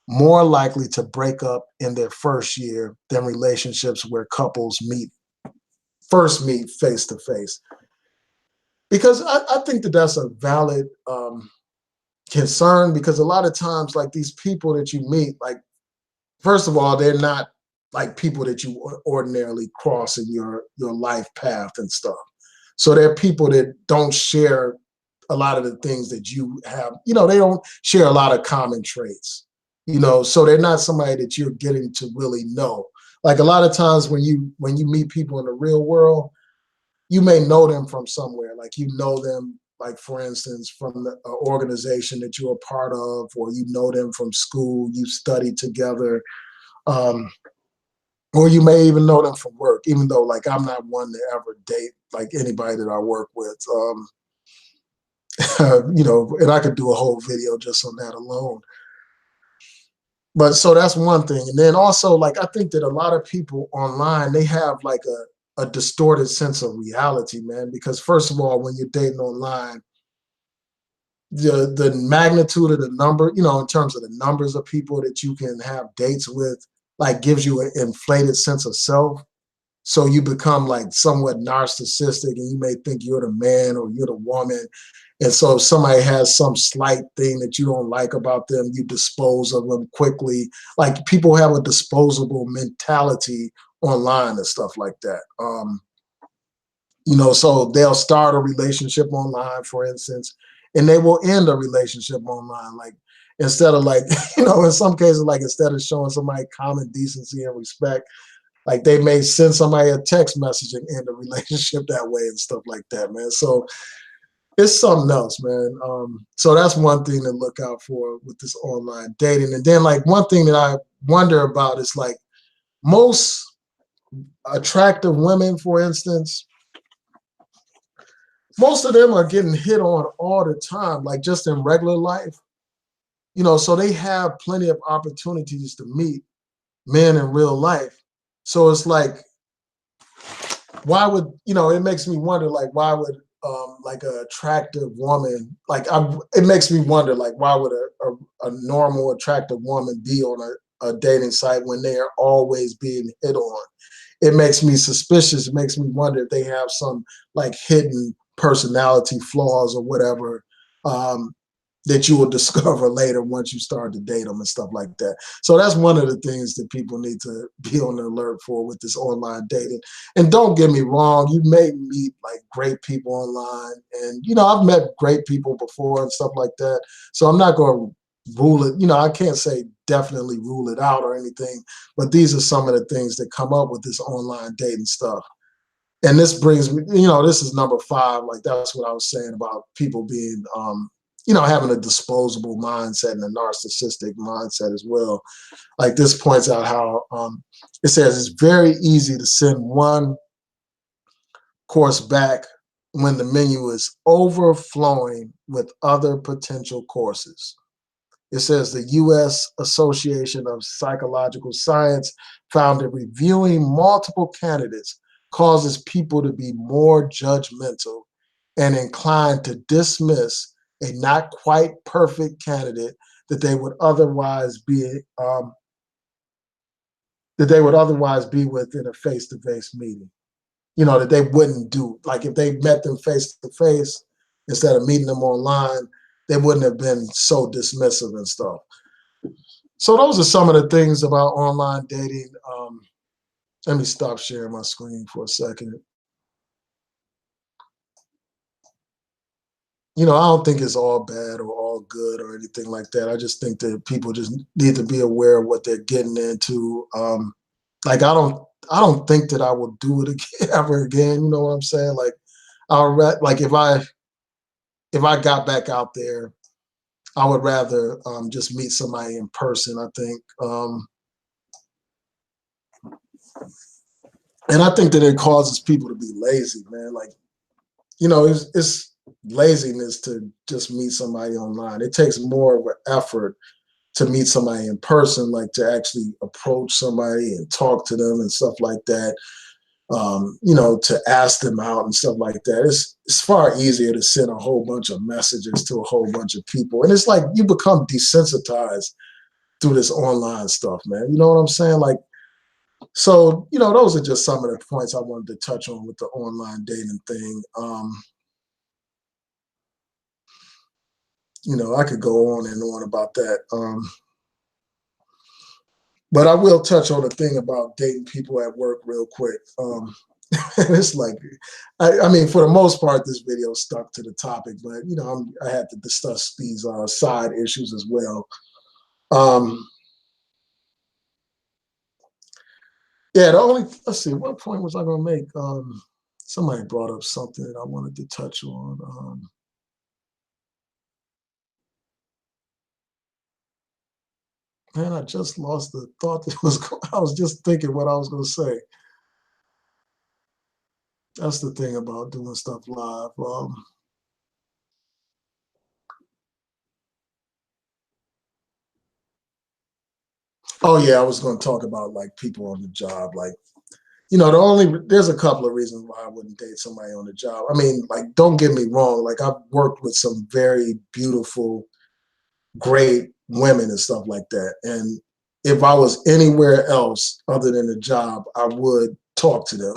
more likely to break up in their first year than relationships where couples first meet face to face. Because I think that that's a valid concern, because a lot of times, like, these people that you meet, like, first of all, they're not like people that you ordinarily cross in your life path and stuff. So they're people that don't share a lot of the things that you have. They don't share a lot of common traits. So they're not somebody that you're getting to really know. Like, a lot of times when you meet people in the real world, you may know them from somewhere. Like, you know them, like, for instance, from the organization that you're a part of, or you know them from school, you studied together, or you may even know them from work, even though, like, I'm not one to ever date, like, anybody that I work with. And I could do a whole video just on that alone. But so that's one thing. And then also, like, I think that a lot of people online, they have like a distorted sense of reality, man. Because first of all, when you're dating online, the magnitude of the number, in terms of the numbers of people that you can have dates with, like, gives you an inflated sense of self. So you become like somewhat narcissistic, and you may think you're the man or you're the woman. And so if somebody has some slight thing that you don't like about them, you dispose of them quickly. Like, people have a disposable mentality online and stuff like that. So they'll start a relationship online, for instance, and they will end a relationship online. Like, instead of, like, in some cases, like, instead of showing somebody common decency and respect, like, they may send somebody a text message and end a relationship that way and stuff like that, man. So it's something else, man. So that's one thing to look out for with this online dating. And then, like, one thing that I wonder about is, like, most attractive women, for instance, most of them are getting hit on all the time, like, just in regular life. So they have plenty of opportunities to meet men in real life. So it's like, why would, it makes me wonder, like, why would like, an attractive woman, like, it makes me wonder, like, why would a normal attractive woman be on a dating site when they are always being hit on? It makes me suspicious. It makes me wonder if they have some, like, hidden personality flaws or whatever, that you will discover later once you start to date them and stuff like that. So that's one of the things that people need to be on the alert for with this online dating. And don't get me wrong, you may meet, like, great people online, and I've met great people before and stuff like that. So I'm not going to rule it. I can't say definitely rule it out or anything, but these are some of the things that come up with this online dating stuff. And this brings me, this is number 5. Like, that's what I was saying about people being, having a disposable mindset and a narcissistic mindset as well. Like, this points out how it says it's very easy to send one course back when the menu is overflowing with other potential courses. It says the U.S. Association of Psychological Science found that reviewing multiple candidates causes people to be more judgmental and inclined to dismiss a not quite perfect candidate that they would otherwise be with in a face-to-face meeting. That they wouldn't do. Like if they met them face-to-face instead of meeting them online, they wouldn't have been so dismissive and stuff. So those are some of the things about online dating. Let me stop sharing my screen for a second. I don't think it's all bad or all good or anything like that. I just think that people just need to be aware of what they're getting into. Like I don't think that I will do it again ever again. You know what I'm saying? Like like if I got back out there, I would rather just meet somebody in person. I think, and I think that it causes people to be lazy, man. Like it's laziness to just meet somebody online. It takes more of an effort to meet somebody in person, like to actually approach somebody and talk to them and stuff like that. To ask them out and stuff like that. It's far easier to send a whole bunch of messages to a whole bunch of people. And it's like you become desensitized through this online stuff, man. You know what I'm saying? Like, so, those are just some of the points I wanted to touch on with the online dating thing. I could go on and on about that. But I will touch on the thing about dating people at work real quick. And it's like, I mean, for the most part, this video stuck to the topic, but I had to discuss these side issues as well. Yeah, let's see, what point was I going to make? Somebody brought up something that I wanted to touch on. Man, I just lost the thought I was just thinking what I was going to say. That's the thing about doing stuff live. Oh yeah, I was going to talk about like people on the job. Like, there's a couple of reasons why I wouldn't date somebody on the job. I mean, like, don't get me wrong. Like, I've worked with some very beautiful, great women and stuff like that. And if I was anywhere else other than the job, I would talk to them.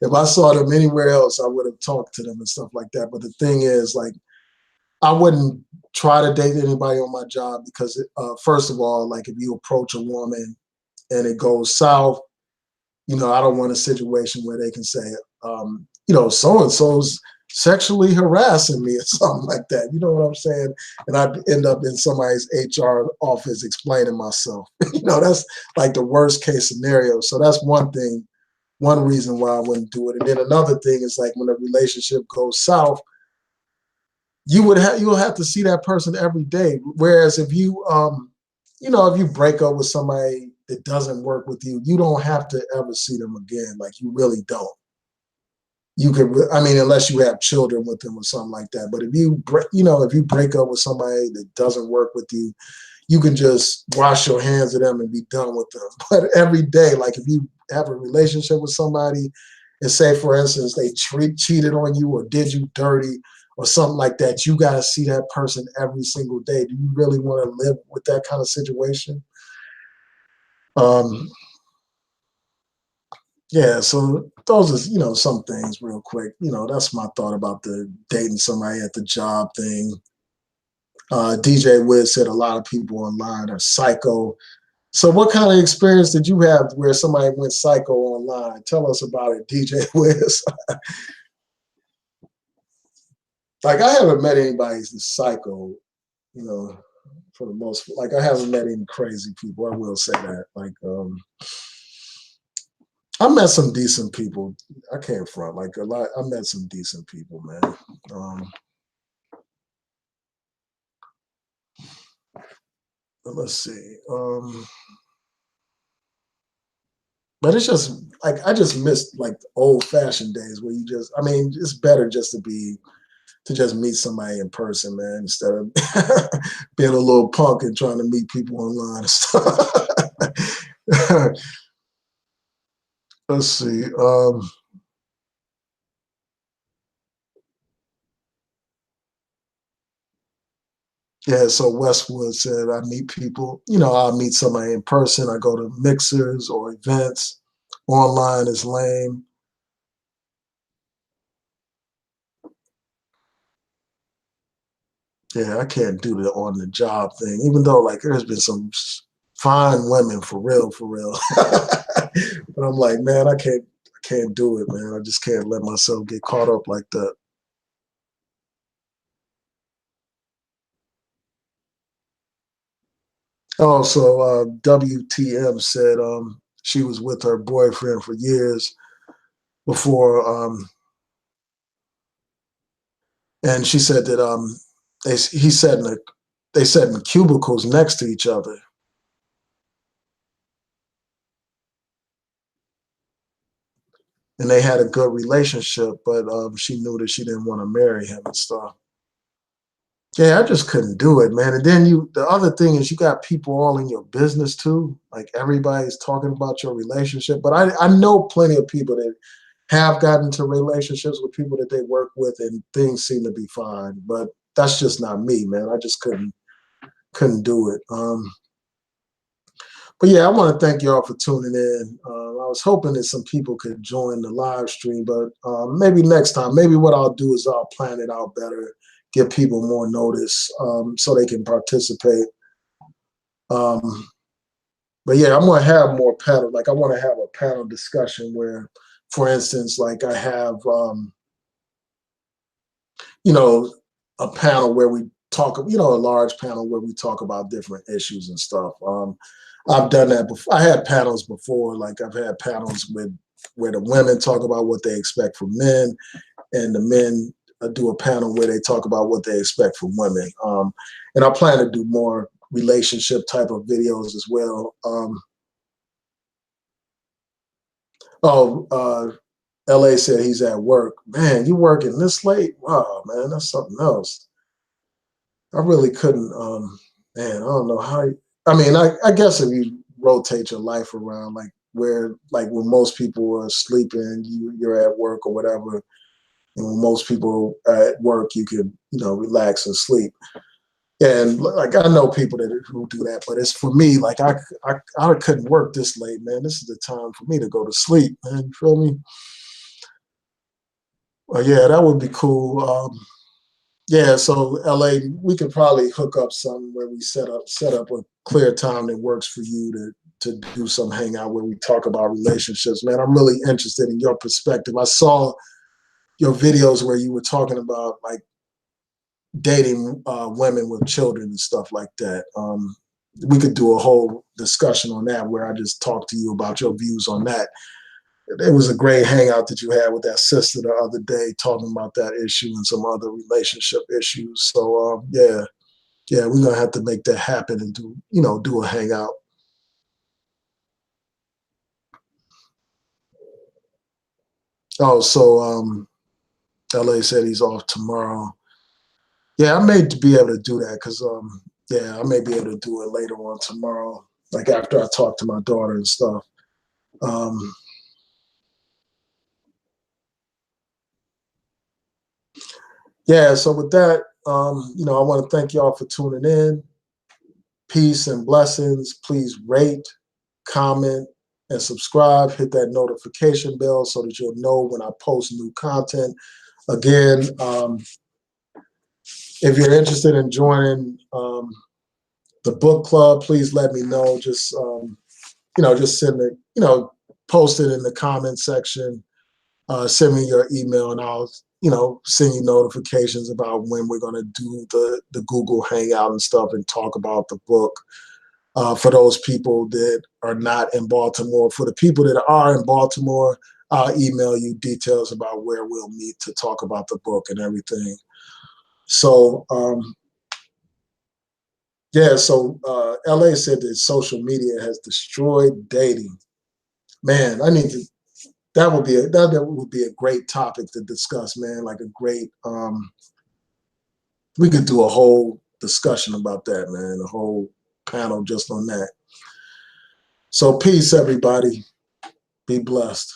If I saw them anywhere else, I would have talked to them and stuff like that. But the thing is, like, I wouldn't try to date anybody on my job because, first of all, like if you approach a woman and it goes south, I don't want a situation where they can say, so and so's sexually harassing me or something like that. You know what I'm saying? And I'd end up in somebody's HR office explaining myself. That's like the worst case scenario. So that's one thing, one reason why I wouldn't do it. And then another thing is like when a relationship goes south, you'll have to see that person every day. Whereas if if you break up with somebody that doesn't work with you, you don't have to ever see them again. Like you really don't. You could, I mean, unless you have children with them or something like that. But if you break up with somebody that doesn't work with you, you can just wash your hands of them and be done with them. But every day, like if you have a relationship with somebody and say, for instance, they cheated on you or did you dirty or something like that, you got to see that person every single day. Do you really want to live with that kind of situation? Um, yeah, so those are, some things real quick. That's my thought about the dating somebody at the job thing. DJ Wiz said a lot of people online are psycho. So what kind of experience did you have where somebody went psycho online? Tell us about it, DJ Wiz. Like I haven't met anybody who's psycho, you know, for the most, like I haven't met any crazy people. I will say that. Like I met some decent people. I can't front like a lot. I met some decent people, man. But let's see. But it's just like I just missed like the old fashioned days where I mean, it's better just to just meet somebody in person, man, instead of being a little punk and trying to meet people online and stuff. Let's see. Yeah, so Westwood said, I meet people, I meet somebody in person. I go to mixers or events. Online is lame. Yeah, I can't do the on the job thing, even though like there's been some fine women for real, for real. But I'm like, man, I can't do it, man. I just can't let myself get caught up like that. Also, WTM said she was with her boyfriend for years before, and she said that he said they sat in cubicles next to each other, and they had a good relationship, but she knew that she didn't want to marry him and stuff. Yeah, I just couldn't do it, man. And then the other thing is, you got people all in your business too. Like everybody's talking about your relationship. But I know plenty of people that have gotten into relationships with people that they work with, and things seem to be fine. But that's just not me, man. I just couldn't do it. But yeah, I want to thank y'all for tuning in. I was hoping that some people could join the live stream, but maybe next time. Maybe what I'll do is I'll plan it out better, give people more notice so they can participate. Um, but yeah, I'm gonna have more panel. Like I want to have a panel discussion where, for instance, like I have, you know, a panel where we talk, a large panel where we talk about different issues and stuff. I've done that before. I had panels before, like I've had panels with where the women talk about what they expect from men, and the men do a panel where they talk about what they expect from women. And I plan to do more relationship type of videos as well. Oh, LA said he's at work. Man, you working this late? Wow, man, that's something else. I really couldn't. Man, I don't know how. I mean, I guess if you rotate your life around, like where, like when most people are sleeping, you're at work or whatever, and when most people are at work, you can relax and sleep. And like I know people that who do that, but it's for me. Like I couldn't work this late, man. This is the time for me to go to sleep, man. You feel me? Well, yeah, that would be cool. Yeah, so LA, we could probably hook up something where we set up a clear time that works for you to do some hangout where we talk about relationships. Man, I'm really interested in your perspective. I saw your videos where you were talking about like dating women with children and stuff like that. We could do a whole discussion on that where I just talk to you about your views on that. It was a great hangout that you had with that sister the other day, talking about that issue and some other relationship issues. So yeah, we're gonna have to make that happen and do a hangout. Oh, so LA said he's off tomorrow. Yeah, I may be able to do that because yeah, I may be able to do it later on tomorrow, like after I talk to my daughter and stuff. Um, yeah, so with that, I want to thank y'all for tuning in. Peace and blessings. Please rate, comment, and subscribe. Hit that notification bell so that you'll know when I post new content. Again, if you're interested in joining the book club, please let me know. Just send it, post it in the comment section. Send me your email, and I'll send you notifications about when we're going to do the Google Hangout and stuff and talk about the book. For those people that are not in Baltimore. For the people that are in Baltimore, I'll email you details about where we'll meet to talk about the book and everything. So, yeah, so LA said that social media has destroyed dating. Man, that would be a great topic to discuss, man. Like a great, we could do a whole discussion about that, man, a whole panel just on that. So peace, everybody. Be blessed.